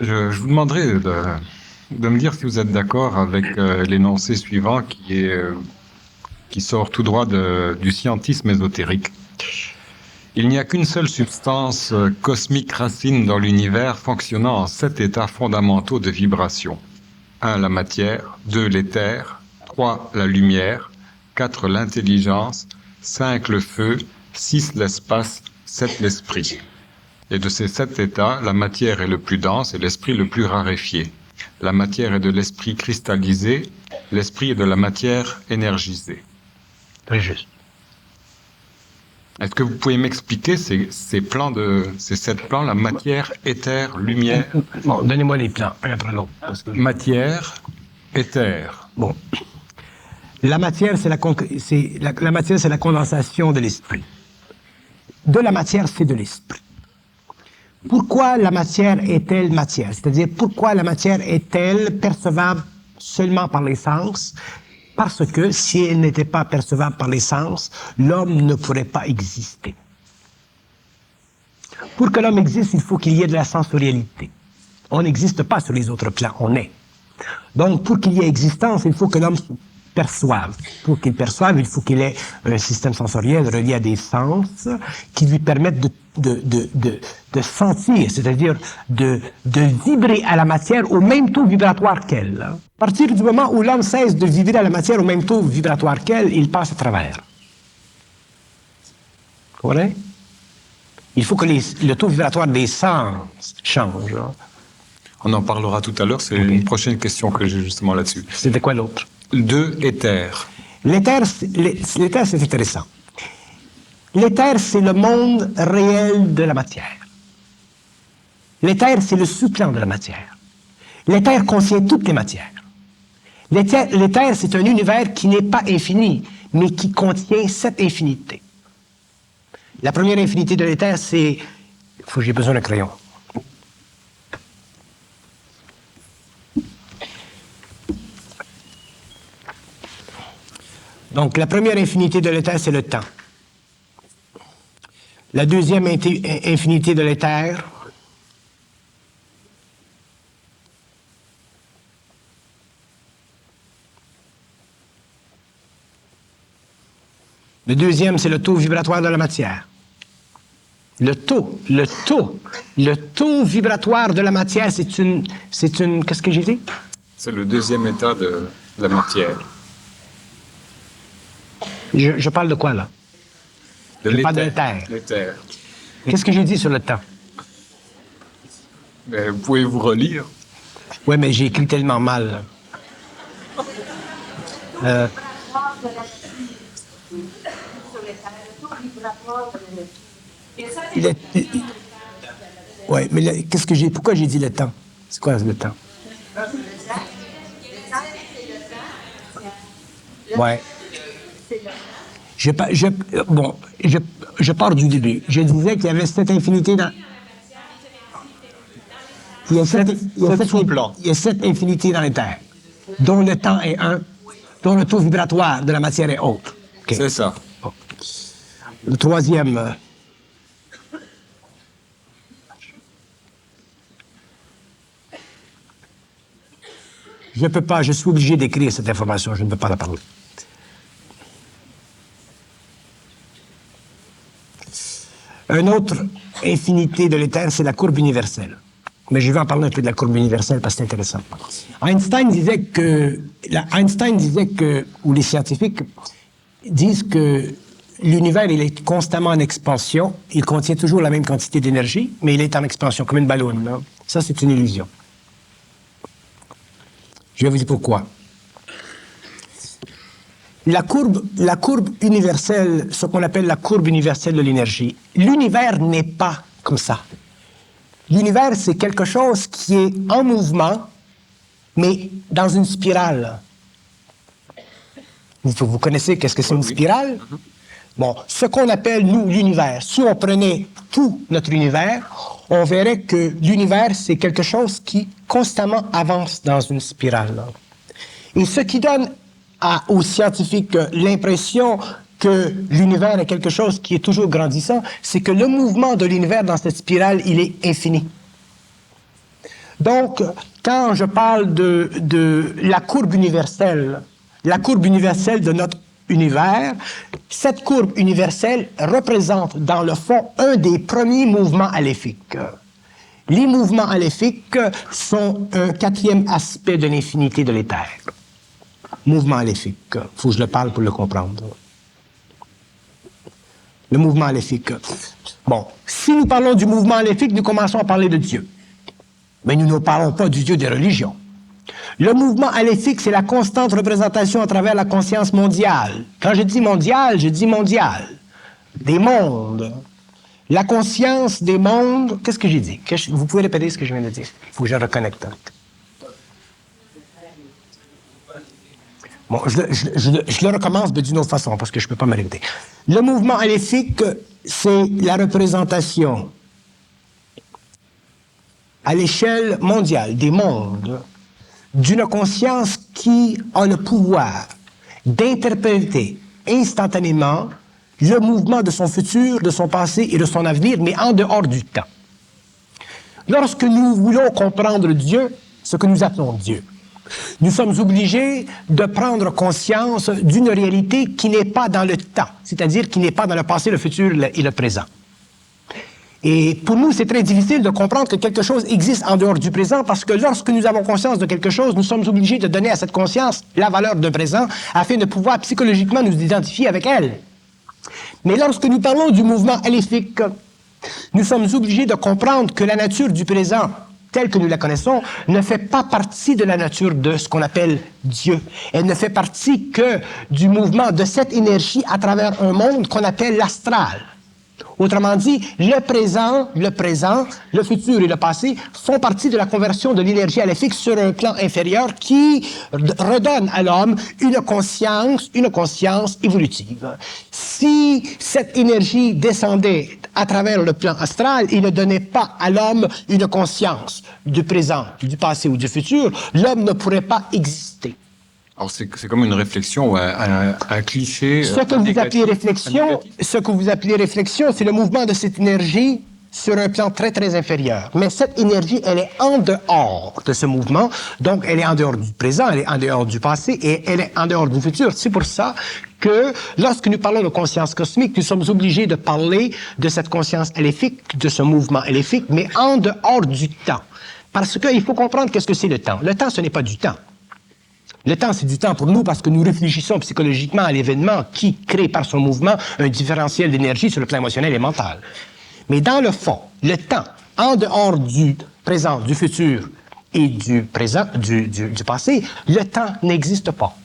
Je vous demanderai de me dire si vous êtes d'accord avec l'énoncé suivant qui sort tout droit du scientisme ésotérique. Il n'y a qu'une seule substance cosmique racine dans l'univers fonctionnant en 7 états fondamentaux de vibration. 1. La matière, 2. L'éther, 3. La lumière, 4. L'intelligence, 5. Le feu, 6. L'espace, 7. L'esprit. Et de ces 7 états, la matière est le plus dense et l'esprit le plus raréfié. La matière est de l'esprit cristallisé, l'esprit est de la matière énergisée. Très juste. Est-ce que vous pouvez m'expliquer ces 7 plans, la matière, éther, lumière? Bon, donnez-moi les plans, un après l'autre. Matière, éther. Bon. La matière, c'est la condensation de l'esprit. De la matière, c'est de l'esprit. Pourquoi la matière est-elle matière? C'est-à-dire, pourquoi la matière est-elle percevable seulement par les sens? Parce que si elle n'était pas percevable par les sens, l'homme ne pourrait pas exister. Pour que l'homme existe, il faut qu'il y ait de la sensorialité. On n'existe pas sur les autres plans, on est. Donc, pour qu'il y ait existence, il faut que l'homme perçoive. Pour qu'il perçoive, il faut qu'il ait un système sensoriel relié à des sens qui lui permettent de sentir, c'est-à-dire de vibrer à la matière au même taux vibratoire qu'elle. À partir du moment où l'homme cesse de vibrer à la matière au même taux vibratoire qu'elle, il passe à travers. Vous comprenez? Il faut que le taux vibratoire des sens change. On en parlera tout à l'heure, c'est une prochaine question que j'ai justement là-dessus. C'était quoi l'autre? 2. Éther. L'éther, c'est intéressant. L'éther, c'est le monde réel de la matière. L'éther, c'est le sous-plan de la matière. L'éther contient toutes les matières. L'éther, c'est un univers qui n'est pas infini, mais qui contient 7 infinités. La première infinité de l'éther, c'est... J'ai besoin d'un crayon. Donc, la première infinité de l'éther, c'est le temps. La deuxième infinité de l'éther, le deuxième, c'est le taux vibratoire de la matière. Le taux vibratoire de la matière, c'est une, qu'est-ce que j'ai dit? C'est le deuxième état de la matière. Je parle de quoi, là? Je parle de l'éther. L'éther. Qu'est-ce que j'ai dit sur le temps? Mais vous pouvez vous relire. Oui, mais j'ai écrit tellement mal. Oui, mais qu'est-ce que j'ai... Pourquoi j'ai dit le temps? C'est quoi le temps? Ouais. Je pars du début. Je disais qu'il y avait cette infinité dans... Il y a cette infinité dans les terres, dont le temps est un, dont le taux vibratoire de la matière est autre. Okay. C'est ça. Bon. Le troisième... Je ne peux pas, je suis obligé d'écrire cette information, je ne peux pas la parler. Une autre infinité de l'éther, c'est la courbe universelle. Mais je vais en parler un peu de la courbe universelle parce que c'est intéressant. Einstein disait que, ou les scientifiques disent que l'univers, il est constamment en expansion, il contient toujours la même quantité d'énergie, mais il est en expansion, comme une ballonne. Là. Ça, c'est une illusion. Je vais vous dire pourquoi. La courbe universelle, ce qu'on appelle la courbe universelle de l'énergie, l'univers n'est pas comme ça. L'univers, c'est quelque chose qui est en mouvement, mais dans une spirale. Vous connaissez qu'est-ce que c'est une spirale? Bon, ce qu'on appelle, nous, l'univers, si on prenait tout notre univers, on verrait que l'univers, c'est quelque chose qui constamment avance dans une spirale. Et ce qui donne aux scientifiques l'impression que l'univers est quelque chose qui est toujours grandissant, c'est que le mouvement de l'univers dans cette spirale, il est infini. Donc, quand je parle de la courbe universelle de notre univers, cette courbe universelle représente, dans le fond, un des premiers mouvements aléphiques. Les mouvements aléphiques sont un quatrième aspect de l'infinité de l'éther. Mouvement aléphique. Il faut que je le parle pour le comprendre. Le mouvement aléphique. Bon, si nous parlons du mouvement aléphique, nous commençons à parler de Dieu. Mais nous ne parlons pas du Dieu des religions. Le mouvement aléphique, c'est la constante représentation à travers la conscience mondiale. Quand je dis mondial, je dis mondial. Des mondes. La conscience des mondes... Qu'est-ce que j'ai dit? Vous pouvez répéter ce que je viens de dire? Il faut que je reconnecte. Bon, je le recommence d'une autre façon, parce que je ne peux pas me répéter. Le mouvement aléphique, c'est la représentation à l'échelle mondiale des mondes d'une conscience qui a le pouvoir d'interpréter instantanément le mouvement de son futur, de son passé et de son avenir, mais en dehors du temps. Lorsque nous voulons comprendre Dieu, ce que nous appelons Dieu, nous sommes obligés de prendre conscience d'une réalité qui n'est pas dans le temps, c'est-à-dire qui n'est pas dans le passé, le futur et le présent. Et pour nous, c'est très difficile de comprendre que quelque chose existe en dehors du présent parce que lorsque nous avons conscience de quelque chose, nous sommes obligés de donner à cette conscience la valeur d'un présent afin de pouvoir psychologiquement nous identifier avec elle. Mais lorsque nous parlons du mouvement aléphique, nous sommes obligés de comprendre que la nature du présent, telle que nous la connaissons, ne fait pas partie de la nature de ce qu'on appelle Dieu. Elle ne fait partie que du mouvement de cette énergie à travers un monde qu'on appelle l'astral. Autrement dit, le présent, le futur et le passé font partie de la conversion de l'énergie aléphique sur un plan inférieur qui redonne à l'homme une conscience évolutive. Si cette énergie descendait à travers le plan astral, il ne donnait pas à l'homme une conscience du présent, du passé ou du futur, l'homme ne pourrait pas exister. Alors c'est comme une réflexion, un cliché. Ce que vous appelez réflexion, c'est le mouvement de cette énergie sur un plan très, très inférieur. Mais cette énergie, elle est en dehors de ce mouvement, donc elle est en dehors du présent, elle est en dehors du passé et elle est en dehors du futur. C'est pour ça que lorsque nous parlons de conscience cosmique, nous sommes obligés de parler de cette conscience aléphique, de ce mouvement aléphique, mais en dehors du temps. Parce qu'il faut comprendre qu'est-ce que c'est le temps. Le temps, ce n'est pas du temps. Le temps, c'est du temps pour nous parce que nous réfléchissons psychologiquement à l'événement qui crée par son mouvement un différentiel d'énergie sur le plan émotionnel et mental. Mais dans le fond, le temps, en dehors du présent, du futur et du présent, du passé, le temps n'existe pas.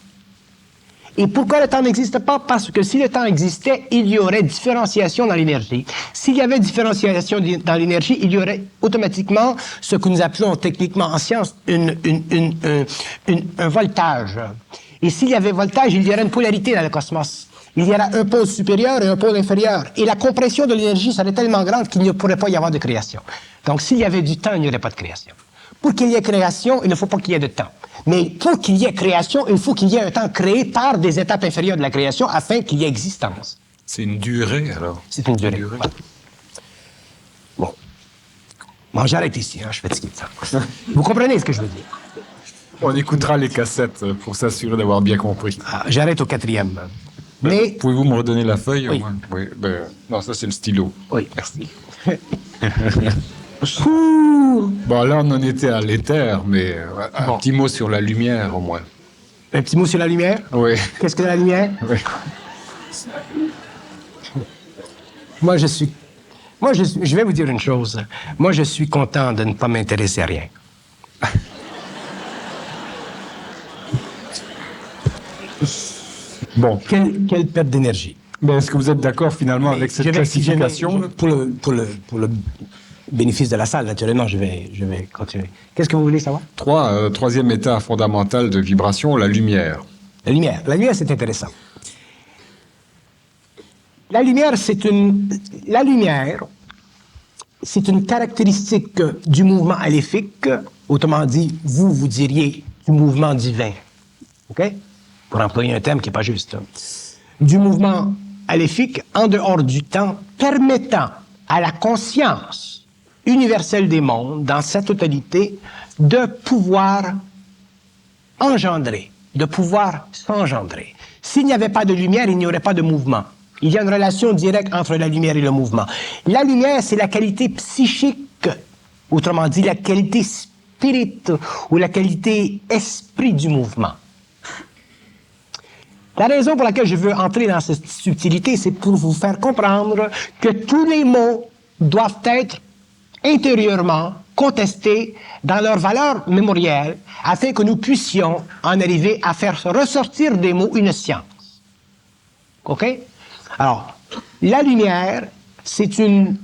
Et pourquoi le temps n'existe pas? Parce que si le temps existait, il y aurait différenciation dans l'énergie. S'il y avait différenciation dans l'énergie, il y aurait automatiquement ce que nous appelons techniquement en science un voltage. Et s'il y avait voltage, il y aurait une polarité dans le cosmos. Il y aura un pôle supérieur et un pôle inférieur. Et la compression de l'énergie serait tellement grande qu'il ne pourrait pas y avoir de création. Donc, s'il y avait du temps, il n'y aurait pas de création. Pour qu'il y ait création, il ne faut pas qu'il y ait de temps. Mais pour qu'il y ait création, il faut qu'il y ait un temps créé par des étapes inférieures de la création afin qu'il y ait existence. C'est une durée, alors? C'est une durée. Ouais. Bon. Bon, j'arrête ici, hein, je suis fatigué de ça. Vous comprenez ce que je veux dire? On écoutera les cassettes pour s'assurer d'avoir bien compris. Ah, j'arrête au 4e. Mais... Pouvez-vous me redonner la feuille? Oui. Au moins? Oui. Non, ça, c'est le stylo. Oui. Merci. Bon, là, on en était à l'éther, mais un petit mot sur la lumière, au moins. Un petit mot sur la lumière? Oui. Qu'est-ce que la lumière? Oui. Je vais vous dire une chose. Moi, je suis content de ne pas m'intéresser à rien. Bon. Quelle perte d'énergie. Ben, est-ce que vous êtes d'accord, finalement, avec cette classification? Pour le bénéfice de la salle, naturellement, je vais continuer. Qu'est-ce que vous voulez savoir? Troisième état fondamental de vibration, la lumière. La lumière. La lumière, c'est intéressant. La lumière, c'est une caractéristique du mouvement aléfique. Autrement dit, vous diriez du mouvement divin. OK? Pour employer un terme qui n'est pas juste. Du mouvement aléfique en dehors du temps, permettant à la conscience universelle des mondes, dans sa totalité, de pouvoir engendrer, de pouvoir s'engendrer. S'il n'y avait pas de lumière, il n'y aurait pas de mouvement. Il y a une relation directe entre la lumière et le mouvement. La lumière, c'est la qualité psychique, autrement dit, la qualité spirit ou la qualité esprit du mouvement. La raison pour laquelle je veux entrer dans cette subtilité, c'est pour vous faire comprendre que tous les mots doivent être intérieurement contestés dans leur valeur mémorielle afin que nous puissions en arriver à faire ressortir des mots une science. OK? Alors, la lumière, c'est une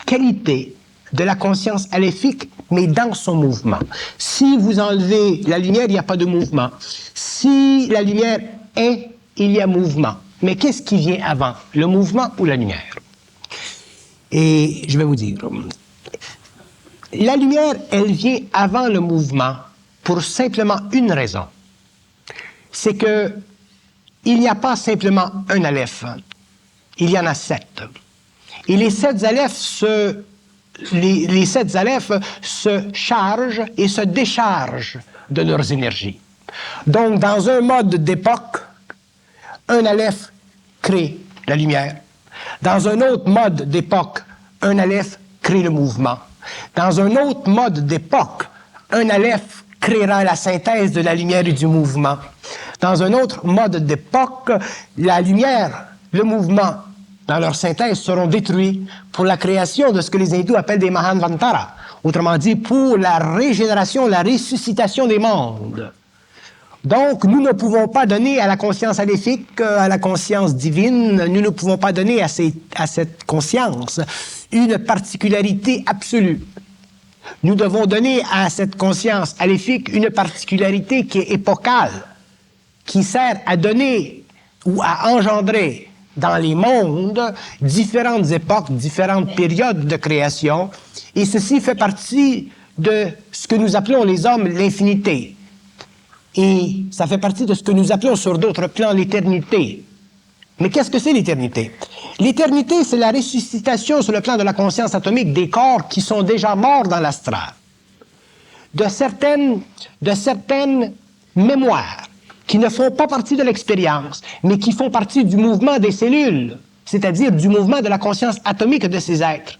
qualité de la conscience aléfique, mais dans son mouvement. Si vous enlevez la lumière, il n'y a pas de mouvement. Si la lumière est, il y a mouvement. Mais qu'est-ce qui vient avant, le mouvement ou la lumière? Et je vais vous dire, la lumière, elle vient avant le mouvement pour simplement une raison. C'est que il n'y a pas simplement un aleph, il y en a 7. Et les 7 alephes les 7 alephes se chargent et se déchargent de leurs énergies. Donc, dans un mode d'époque, un aleph crée la lumière. Dans un autre mode d'époque, un aleph crée le mouvement. Dans un autre mode d'époque, un aleph créera la synthèse de la lumière et du mouvement. Dans un autre mode d'époque, la lumière, le mouvement, dans leur synthèse, seront détruits pour la création de ce que les hindous appellent des Mahanvantara. Autrement dit, pour la régénération, la ressuscitation des mondes. Donc, nous ne pouvons pas donner à la conscience aléfique, à la conscience divine, nous ne pouvons pas donner à cette conscience une particularité absolue. Nous devons donner à cette conscience aléfique une particularité qui est épocale, qui sert à donner ou à engendrer dans les mondes différentes époques, différentes périodes de création, et ceci fait partie de ce que nous appelons les hommes l'infinité. Et ça fait partie de ce que nous appelons sur d'autres plans l'éternité. Mais qu'est-ce que c'est l'éternité? L'éternité, c'est la ressuscitation sur le plan de la conscience atomique des corps qui sont déjà morts dans l'astral. De certaines mémoires qui ne font pas partie de l'expérience, mais qui font partie du mouvement des cellules, c'est-à-dire du mouvement de la conscience atomique de ces êtres.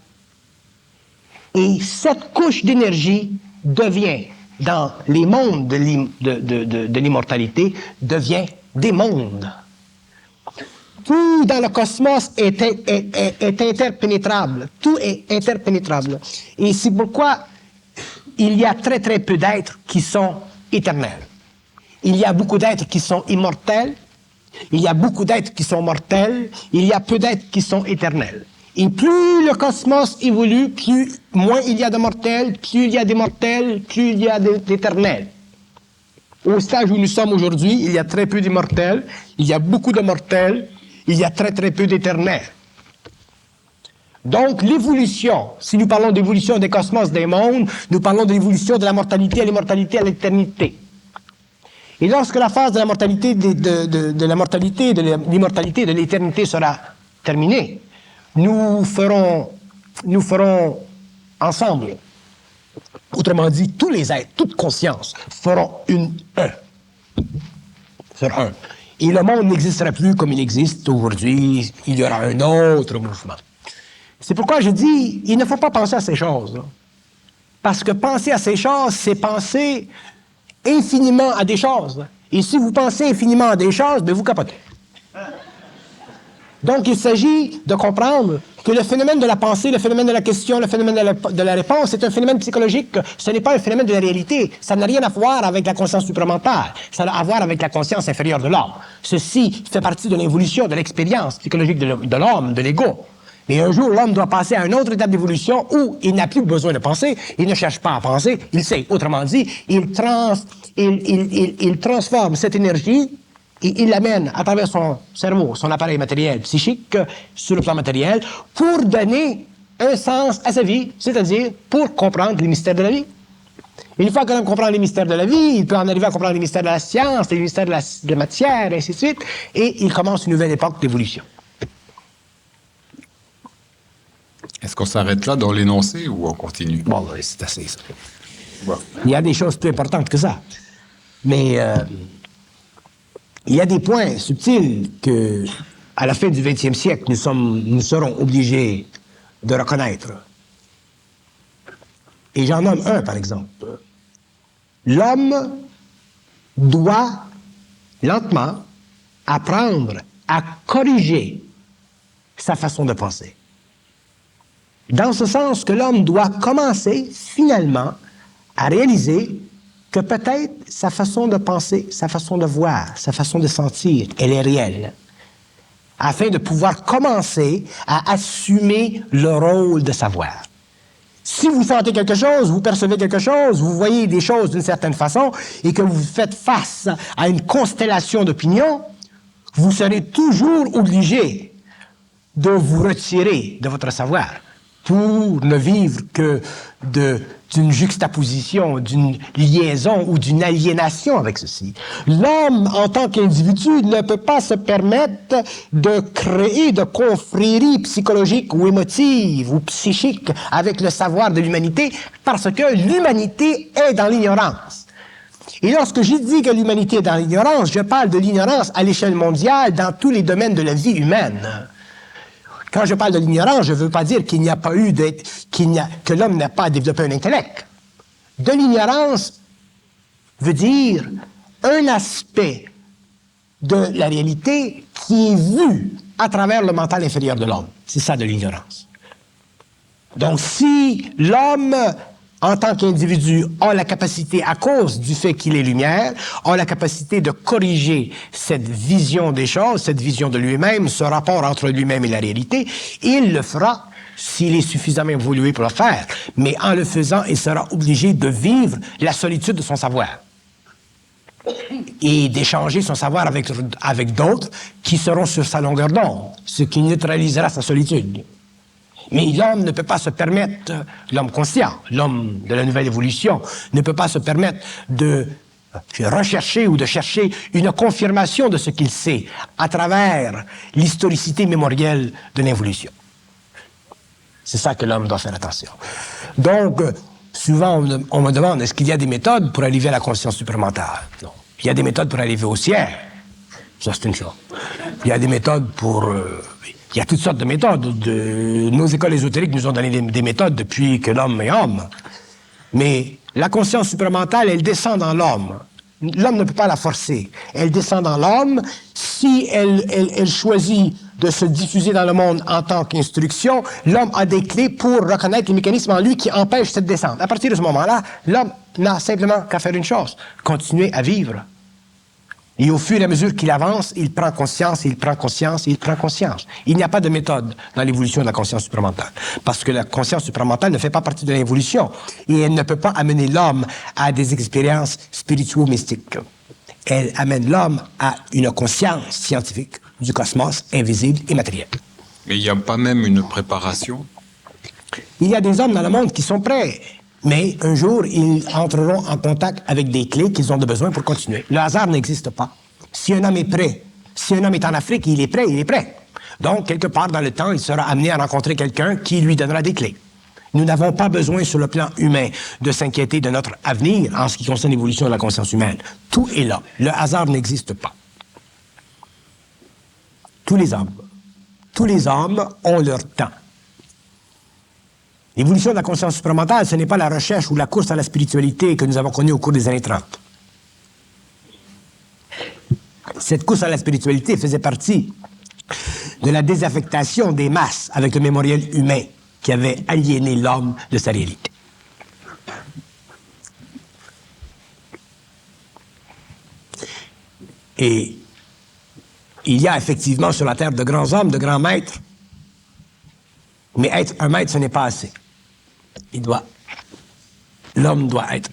Et cette couche d'énergie devient, dans les mondes de l'immortalité, devient des mondes. Tout dans le cosmos est interpénétrable. Tout est interpénétrable. Et c'est pourquoi il y a très très peu d'êtres qui sont éternels. Il y a beaucoup d'êtres qui sont immortels, il y a beaucoup d'êtres qui sont mortels, il y a peu d'êtres qui sont éternels. Et plus le cosmos évolue, moins il y a de mortels, plus il y a des mortels, plus il y a d'éternels. Au stade où nous sommes aujourd'hui, il y a très peu d'immortels, il y a beaucoup de mortels, il y a très très peu d'éternels. Donc l'évolution, si nous parlons d'évolution des cosmos, des mondes, nous parlons de l'évolution de la mortalité à l'immortalité à l'éternité. Et lorsque la phase de la mortalité, de la mortalité, de l'immortalité, de l'éternité sera terminée, nous ferons ensemble, autrement dit, tous les êtres, toute conscience, feront un. Et le monde n'existerait plus comme il existe aujourd'hui, il y aura un autre mouvement. C'est pourquoi je dis, il ne faut pas penser à ces choses. Là. Parce que penser à ces choses, c'est penser infiniment à des choses. Et si vous pensez infiniment à des choses, bien vous capotez. Donc, il s'agit de comprendre que le phénomène de la pensée, le phénomène de la question, le phénomène de la réponse, c'est un phénomène psychologique. Ce n'est pas un phénomène de la réalité. Ça n'a rien à voir avec la conscience supramentale. Ça a à voir avec la conscience inférieure de l'homme. Ceci fait partie de l'évolution, de l'expérience psychologique de l'homme, de l'ego. Mais un jour, l'homme doit passer à une autre étape d'évolution où il n'a plus besoin de penser, il ne cherche pas à penser, il sait. Autrement dit, il transforme cette énergie et il l'amène à travers son cerveau, son appareil matériel, psychique, sur le plan matériel, pour donner un sens à sa vie, c'est-à-dire pour comprendre les mystères de la vie. Une fois que l'homme comprend les mystères de la vie, il peut en arriver à comprendre les mystères de la science, les mystères de la matière, et ainsi de suite, et il commence une nouvelle époque d'évolution. Est-ce qu'on s'arrête là dans l'énoncé ou on continue? Bon, c'est assez ça. Bon. Il y a des choses plus importantes que ça. Mais il y a des points subtils que, à la fin du 20e siècle, nous serons obligés de reconnaître. Et j'en nomme un, par exemple. L'homme doit, lentement, apprendre à corriger sa façon de penser. Dans ce sens que l'homme doit commencer, finalement, à réaliser que peut-être sa façon de penser, sa façon de voir, sa façon de sentir, elle est réelle, afin de pouvoir commencer à assumer le rôle de savoir. Si vous sentez quelque chose, vous percevez quelque chose, vous voyez des choses d'une certaine façon, et que vous faites face à une constellation d'opinions, vous serez toujours obligé de vous retirer de votre savoir, pour ne vivre que d'une juxtaposition, d'une liaison ou d'une aliénation avec ceci. L'homme, en tant qu'individu, ne peut pas se permettre de créer de confréries psychologiques ou émotives ou psychiques avec le savoir de l'humanité, parce que l'humanité est dans l'ignorance. Et lorsque je dis que l'humanité est dans l'ignorance, je parle de l'ignorance à l'échelle mondiale dans tous les domaines de la vie humaine. Quand je parle de l'ignorance, je ne veux pas dire qu'il n'y a pas eu que l'homme n'a pas développé un intellect. De l'ignorance veut dire un aspect de la réalité qui est vu à travers le mental inférieur de l'homme. C'est ça de l'ignorance. Donc si l'homme, en tant qu'individu, a la capacité, à cause du fait qu'il est lumière, a la capacité de corriger cette vision des choses, cette vision de lui-même, ce rapport entre lui-même et la réalité, il le fera s'il est suffisamment évolué pour le faire. Mais en le faisant, il sera obligé de vivre la solitude de son savoir et d'échanger son savoir avec d'autres qui seront sur sa longueur d'onde, ce qui neutralisera sa solitude. Mais l'homme ne peut pas se permettre, l'homme conscient, l'homme de la nouvelle évolution, ne peut pas se permettre de rechercher ou de chercher une confirmation de ce qu'il sait à travers l'historicité mémorielle de l'évolution. C'est ça que l'homme doit faire attention. Donc, souvent, on me demande, est-ce qu'il y a des méthodes pour arriver à la conscience supramentale? Non. Il y a des méthodes pour arriver au ciel. Ça, c'est une chose. Il y a des méthodes pour... il y a toutes sortes de méthodes. Nos écoles ésotériques nous ont donné des méthodes depuis que l'homme est homme. Mais La conscience supramentale, elle descend dans l'homme. L'homme ne peut pas la forcer. Elle descend dans l'homme. Si elle choisit de se diffuser dans le monde en tant qu'instruction, l'homme a des clés pour reconnaître les mécanismes en lui qui empêchent cette descente. À partir de ce moment-là, l'homme n'a simplement qu'à faire une chose, continuer à vivre. Et au fur et à mesure qu'il avance, il prend conscience, il prend conscience, il prend conscience. Il n'y a pas de méthode dans l'évolution de la conscience supramentale. Parce que la conscience supramentale ne fait pas partie de l'évolution. Et elle ne peut pas amener l'homme à des expériences spirituo-mystiques. Elle amène l'homme à une conscience scientifique du cosmos invisible et matériel. Mais il n'y a pas même une préparation? Il y a des hommes dans le monde qui sont prêts. Mais un jour, ils entreront en contact avec des clés qu'ils ont de besoin pour continuer. Le hasard n'existe pas. Si un homme est prêt, si un homme est en Afrique, il est prêt, il est prêt. Donc, quelque part dans le temps, il sera amené à rencontrer quelqu'un qui lui donnera des clés. Nous n'avons pas besoin, sur le plan humain, de s'inquiéter de notre avenir en ce qui concerne l'évolution de la conscience humaine. Tout est là. Le hasard n'existe pas. Tous les hommes ont leur temps. L'évolution de la conscience supramentale, ce n'est pas la recherche ou la course à la spiritualité que nous avons connue au cours des années 30. Cette course à la spiritualité faisait partie de la désaffectation des masses avec le mémoriel humain qui avait aliéné l'homme de sa réalité. Et il y a effectivement sur la terre de grands hommes, de grands maîtres, mais être un maître, ce n'est pas assez. L'homme doit être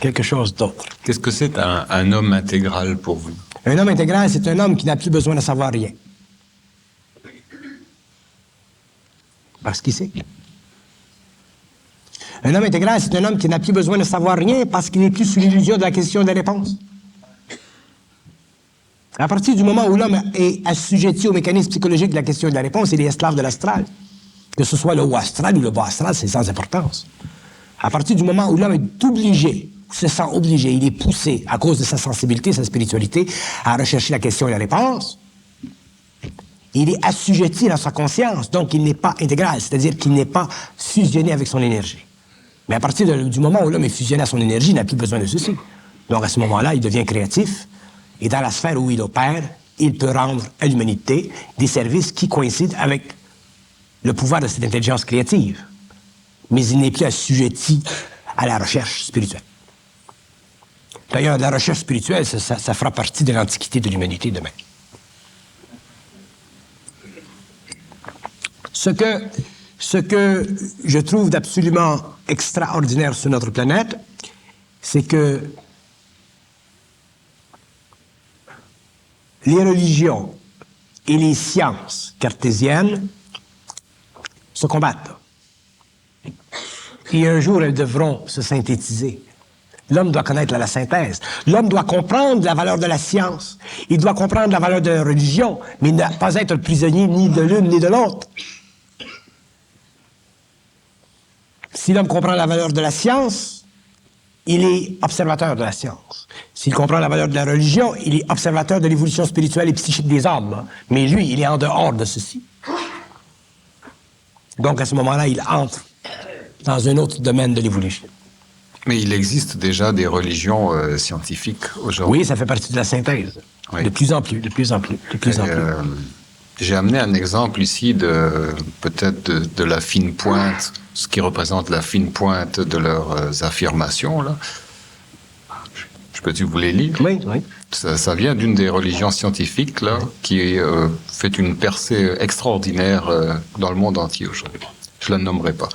quelque chose d'autre. Qu'est-ce que c'est un homme intégral pour vous? Un homme intégral, c'est un homme qui n'a plus besoin de savoir rien. Parce qu'il sait. Un homme intégral, c'est un homme qui n'a plus besoin de savoir rien parce qu'il n'est plus sous l'illusion de la question et de la réponse. À partir du moment où l'homme est assujetti au mécanisme psychologique de la question et de la réponse, il est esclave de l'astral. Que ce soit le haut astral ou le bas astral, c'est sans importance. À partir du moment où l'homme est obligé, se sent obligé, il est poussé, à cause de sa sensibilité, sa spiritualité, à rechercher la question et la réponse, il est assujetti dans sa conscience, donc il n'est pas intégral, c'est-à-dire qu'il n'est pas fusionné avec son énergie. Mais à partir du moment où l'homme est fusionné à son énergie, il n'a plus besoin de ceci. Donc à ce moment-là, il devient créatif, et dans la sphère où il opère, il peut rendre à l'humanité des services qui coïncident avec le pouvoir de cette intelligence créative. Mais il n'est plus assujetti à la recherche spirituelle. D'ailleurs, la recherche spirituelle, ça fera partie de l'antiquité de l'humanité demain. Ce que je trouve d'absolument extraordinaire sur notre planète, c'est que les religions et les sciences cartésiennes se combattent. Et un jour, elles devront se synthétiser. L'homme doit connaître la synthèse. L'homme doit comprendre la valeur de la science. Il doit comprendre la valeur de la religion, mais ne pas être prisonnier ni de l'une ni de l'autre. Si l'homme comprend la valeur de la science, il est observateur de la science. S'il comprend la valeur de la religion, il est observateur de l'évolution spirituelle et psychique des hommes. Mais lui, il est en dehors de ceci. Donc, à ce moment-là, il entre dans un autre domaine de l'évolution. Mais il existe déjà des religions scientifiques aujourd'hui. Oui, ça fait partie de la synthèse. Oui. De plus en plus. J'ai amené un exemple ici peut-être de la fine pointe, ce qui représente la fine pointe de leurs affirmations, là. Je peux-tu vous les lire? Oui. Ça vient d'une des religions scientifiques, là, qui fait une percée extraordinaire dans le monde entier aujourd'hui. Je ne la nommerai pas.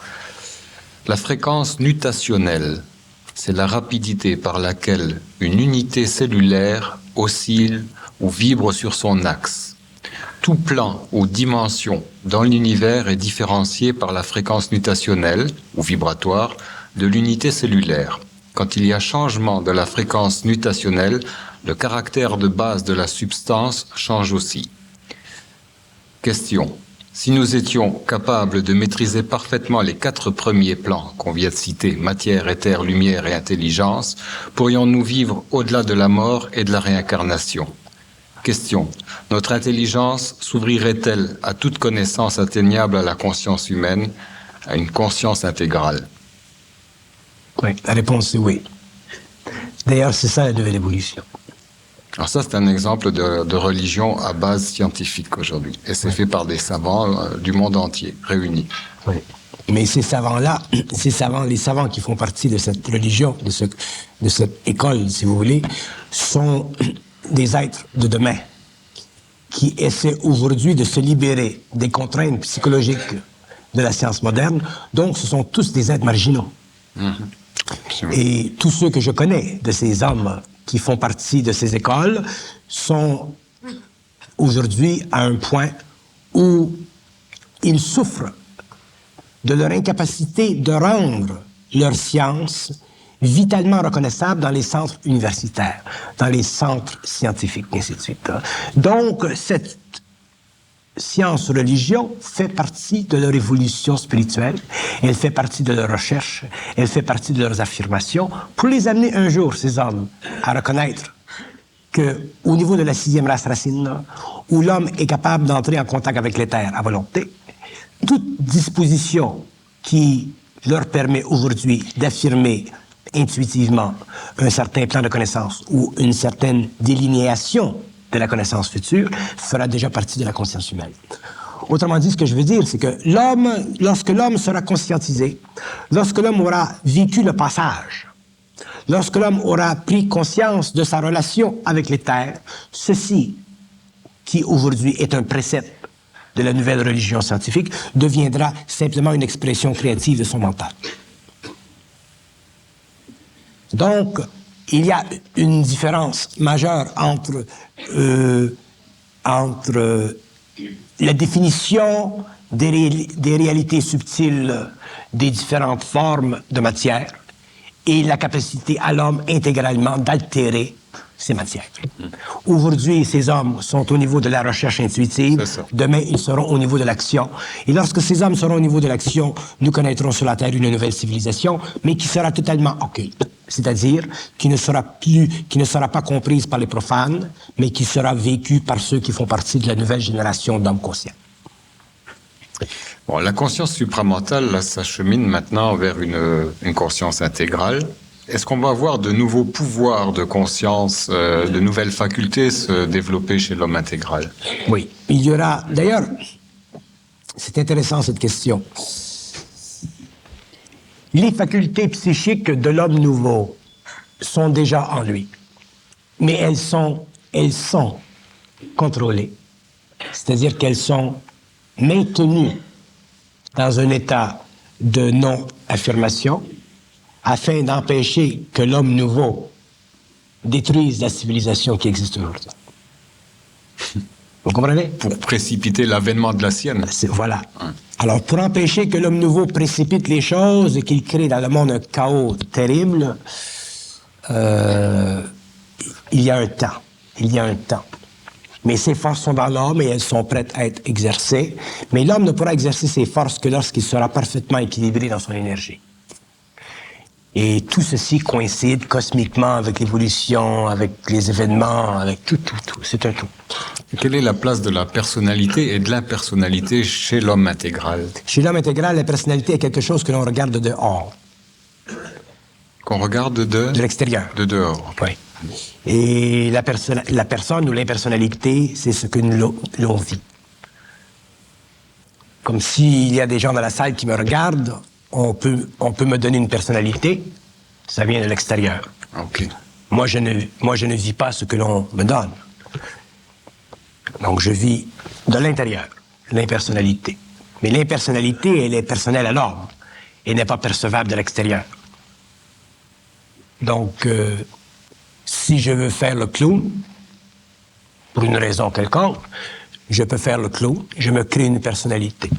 La fréquence nutationnelle, c'est la rapidité par laquelle une unité cellulaire oscille ou vibre sur son axe. Tout plan ou dimension dans l'univers est différencié par la fréquence nutationnelle ou vibratoire de l'unité cellulaire. Quand il y a changement de la fréquence nutationnelle, le caractère de base de la substance change aussi. Question. Si nous étions capables de maîtriser parfaitement les 4 premiers plans qu'on vient de citer, matière, éther, lumière et intelligence, pourrions-nous vivre au-delà de la mort et de la réincarnation? Question. Notre intelligence s'ouvrirait-elle à toute connaissance atteignable à la conscience humaine, à une conscience intégrale? Oui, la réponse c'est oui. D'ailleurs, c'est ça la nouvelle évolution. Alors ça, c'est un exemple de religion à base scientifique aujourd'hui. Et c'est fait par des savants du monde entier, réunis. Oui. Mais ces savants-là, les savants qui font partie de cette religion, de cette école, si vous voulez, sont des êtres de demain qui essaient aujourd'hui de se libérer des contraintes psychologiques de la science moderne. Donc, ce sont tous des êtres marginaux. Et tous ceux que je connais de ces hommes qui font partie de ces écoles sont aujourd'hui à un point où ils souffrent de leur incapacité de rendre leur science vitalement reconnaissable dans les centres universitaires, dans les centres scientifiques, et ainsi de suite. Donc, cette science-religion fait partie de leur évolution spirituelle, elle fait partie de leur recherche, elle fait partie de leurs affirmations, pour les amener un jour, ces hommes, à reconnaître qu'au niveau de la 6e race racine, où l'homme est capable d'entrer en contact avec l'éther à volonté, toute disposition qui leur permet aujourd'hui d'affirmer intuitivement un certain plan de connaissance ou une certaine délinéation de la connaissance future fera déjà partie de la conscience humaine. Autrement dit, ce que je veux dire, c'est que lorsque l'homme sera conscientisé, lorsque l'homme aura vécu le passage, lorsque l'homme aura pris conscience de sa relation avec l'éther, ceci, qui aujourd'hui est un précepte de la nouvelle religion scientifique, deviendra simplement une expression créative de son mental. Donc, il y a une différence majeure entre la définition des réalités subtiles des différentes formes de matière et la capacité à l'homme intégralement d'altérer ces matières. Aujourd'hui, ces hommes sont au niveau de la recherche intuitive. Demain, ils seront au niveau de l'action. Et lorsque ces hommes seront au niveau de l'action, nous connaîtrons sur la Terre une nouvelle civilisation, mais qui sera totalement occulte. C'est-à-dire qui ne sera pas comprise par les profanes, mais qui sera vécue par ceux qui font partie de la nouvelle génération d'hommes conscients. Bon, la conscience supramentale, là, ça chemine maintenant vers une conscience intégrale. Est-ce qu'on va avoir de nouveaux pouvoirs de conscience, de nouvelles facultés se développer chez l'homme intégral? Oui. Il y aura... D'ailleurs, c'est intéressant cette question. Les facultés psychiques de l'homme nouveau sont déjà en lui. Mais elles sont contrôlées. C'est-à-dire qu'elles sont maintenues dans un état de non-affirmation afin d'empêcher que l'homme nouveau détruise la civilisation qui existe aujourd'hui. Vous comprenez? Pour précipiter l'avènement de la sienne. Voilà. Alors, pour empêcher que l'homme nouveau précipite les choses et qu'il crée dans le monde un chaos terrible, il y a un temps. Il y a un temps. Mais ces forces sont dans l'homme et elles sont prêtes à être exercées. Mais l'homme ne pourra exercer ses forces que lorsqu'il sera parfaitement équilibré dans son énergie. Et tout ceci coïncide cosmiquement avec l'évolution, avec les événements, avec tout. C'est un tout. Quelle est la place de la personnalité et de l'impersonnalité chez l'homme intégral? Chez l'homme intégral, la personnalité est quelque chose que l'on regarde de dehors. Qu'on regarde de l'extérieur. De dehors. Oui. Et la personne ou l'impersonnalité, c'est ce que l'on vit. Comme s'il y a des gens dans la salle qui me regardent, on peut me donner une personnalité, ça vient de l'extérieur. OK. Moi, je ne vis pas ce que l'on me donne. Donc, je vis de l'intérieur, l'impersonnalité. Mais l'impersonnalité, elle est personnelle à l'homme et n'est pas percevable de l'extérieur. Donc, si je veux faire le clown, pour une raison quelconque, je peux faire le clown, je me crée une personnalité.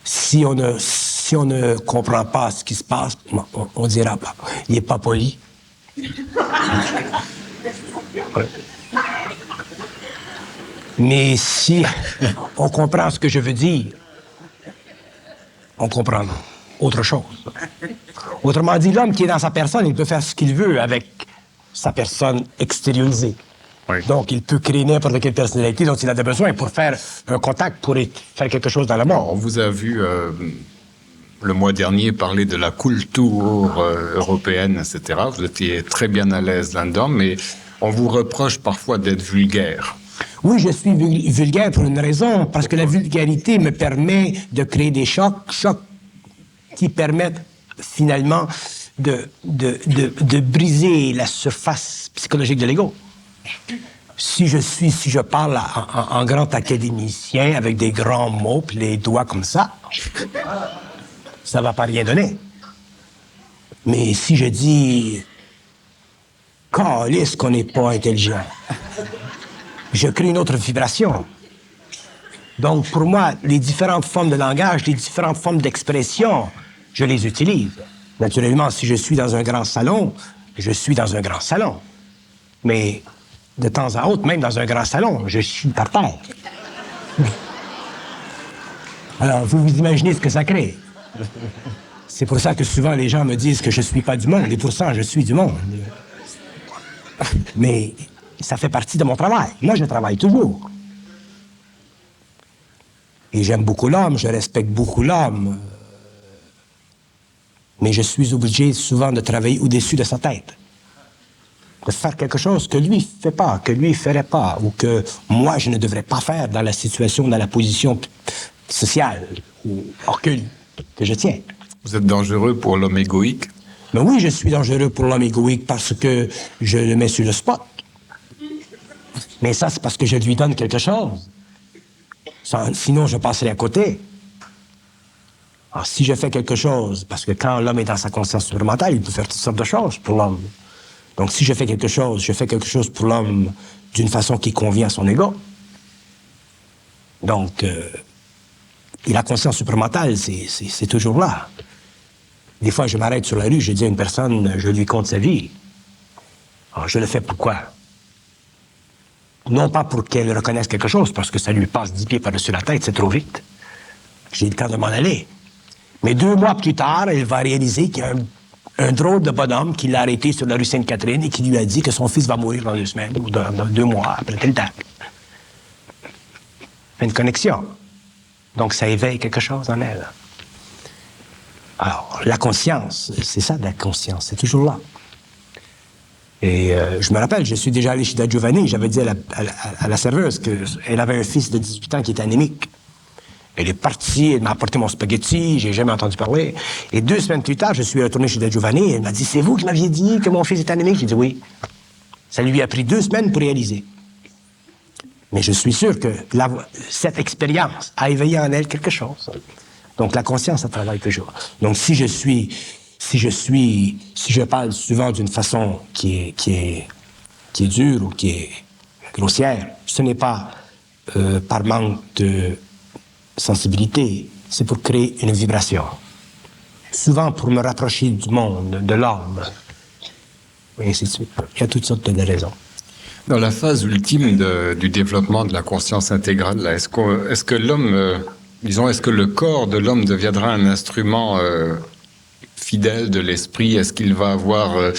Si on ne comprend pas ce qui se passe, on dira pas. Il n'est pas poli. Ouais. Mais si on comprend ce que je veux dire, on comprend autre chose. Autrement dit, l'homme qui est dans sa personne, il peut faire ce qu'il veut avec sa personne extériorisée. Oui. Donc, il peut créer n'importe quelle personnalité dont il a besoin pour faire un contact, pour faire quelque chose dans le monde. On vous a vu le mois dernier parlé de la culture européenne, etc. Vous étiez très bien à l'aise là-dedans, mais on vous reproche parfois d'être vulgaire. Oui, je suis vulgaire pour une raison, parce que la vulgarité me permet de créer des chocs qui permettent finalement de briser la surface psychologique de l'ego. Si je parle en grand académicien avec des grands mots, puis les doigts comme ça va pas rien donner. Mais si je dis « Calisse qu'on n'est pas intelligent », je crée une autre vibration. Donc, pour moi, les différentes formes de langage, les différentes formes d'expression, je les utilise. Naturellement, si je suis dans un grand salon, je suis dans un grand salon. Mais de temps à autre, même dans un grand salon, je suis par terre. Alors, vous imaginez ce que ça crée. C'est pour ça que souvent les gens me disent que je ne suis pas du monde, et pourtant je suis du monde. Mais ça fait partie de mon travail. Moi, je travaille toujours. Et j'aime beaucoup l'homme, je respecte beaucoup l'homme. Mais je suis obligé souvent de travailler au-dessus de sa tête. De faire quelque chose que lui ne fait pas, que lui ne ferait pas, ou que moi, je ne devrais pas faire dans la situation, dans la position sociale ou occulte que je tiens. Vous êtes dangereux pour l'homme égoïque? Mais oui, je suis dangereux pour l'homme égoïque parce que je le mets sur le spot. Mais ça, c'est parce que je lui donne quelque chose. Sinon, je passerai à côté. Alors, si je fais quelque chose, parce que quand l'homme est dans sa conscience supplémentaire, il peut faire toutes sortes de choses pour l'homme. Donc, si je fais quelque chose pour l'homme d'une façon qui convient à son ego. Donc, et la conscience supplémentaire, c'est toujours là. Des fois, je m'arrête sur la rue, je dis à une personne, je lui conte sa vie. Alors, je le fais pourquoi? Non pas pour qu'elle reconnaisse quelque chose, parce que ça lui passe 10 pieds par-dessus la tête, c'est trop vite. J'ai le temps de m'en aller. Mais 2 mois plus tard, elle va réaliser qu'il y a un drôle de bonhomme qui l'a arrêté sur la rue Sainte-Catherine et qui lui a dit que son fils va mourir dans 2 semaines ou dans 2 mois, après telle date. Fait une connexion. Donc, ça éveille quelque chose en elle. Alors, la conscience, c'est ça, la conscience, c'est toujours là. Et je me rappelle, je suis déjà allé chez Da Giovanni, j'avais dit à la serveuse qu'elle avait un fils de 18 ans qui était anémique. Elle est partie, elle m'a apporté mon spaghetti, j'ai jamais entendu parler. Et 2 semaines plus tard, je suis retourné chez Da Giovanni, elle m'a dit, c'est vous qui m'aviez dit que mon fils est anémique? J'ai dit oui. Ça lui a pris 2 semaines pour réaliser. Mais je suis sûr que cette expérience a éveillé en elle quelque chose. Donc la conscience, ça travaille toujours. Donc si je parle souvent d'une façon qui est dure ou qui est grossière, ce n'est pas par manque de sensibilité, c'est pour créer une vibration. Souvent pour me rapprocher du monde, de l'homme, et ainsi de suite. Il y a toutes sortes de raisons. Dans la phase ultime du développement de la conscience intégrale, là, est-ce que l'homme, est-ce que le corps de l'homme deviendra un instrument fidèle de l'esprit? Est-ce qu'il va avoir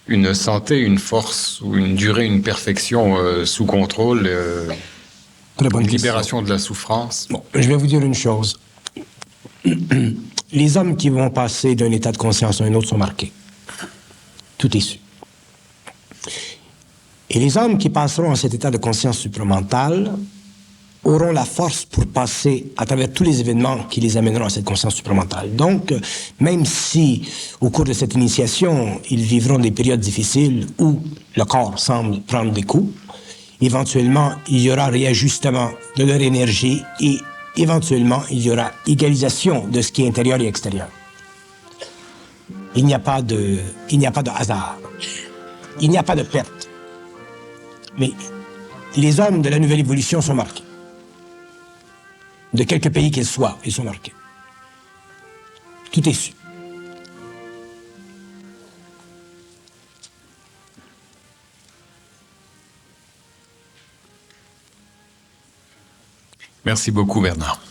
une santé, une force, ou une durée, une perfection sous contrôle, une libération de la souffrance? Bon, je vais vous dire une chose. Les hommes qui vont passer d'un état de conscience à un autre sont marqués. Tout est su. Et les hommes qui passeront à cet état de conscience supramentale auront la force pour passer à travers tous les événements qui les amèneront à cette conscience supramentale. Donc, même si, au cours de cette initiation, ils vivront des périodes difficiles où le corps semble prendre des coups, éventuellement, il y aura réajustement de leur énergie et éventuellement, il y aura égalisation de ce qui est intérieur et extérieur. Il n'y a pas de hasard. Il n'y a pas de perte. Mais les hommes de la nouvelle évolution sont marqués. De quelque pays qu'ils soient, ils sont marqués. Tout est su. Merci beaucoup, Bernard.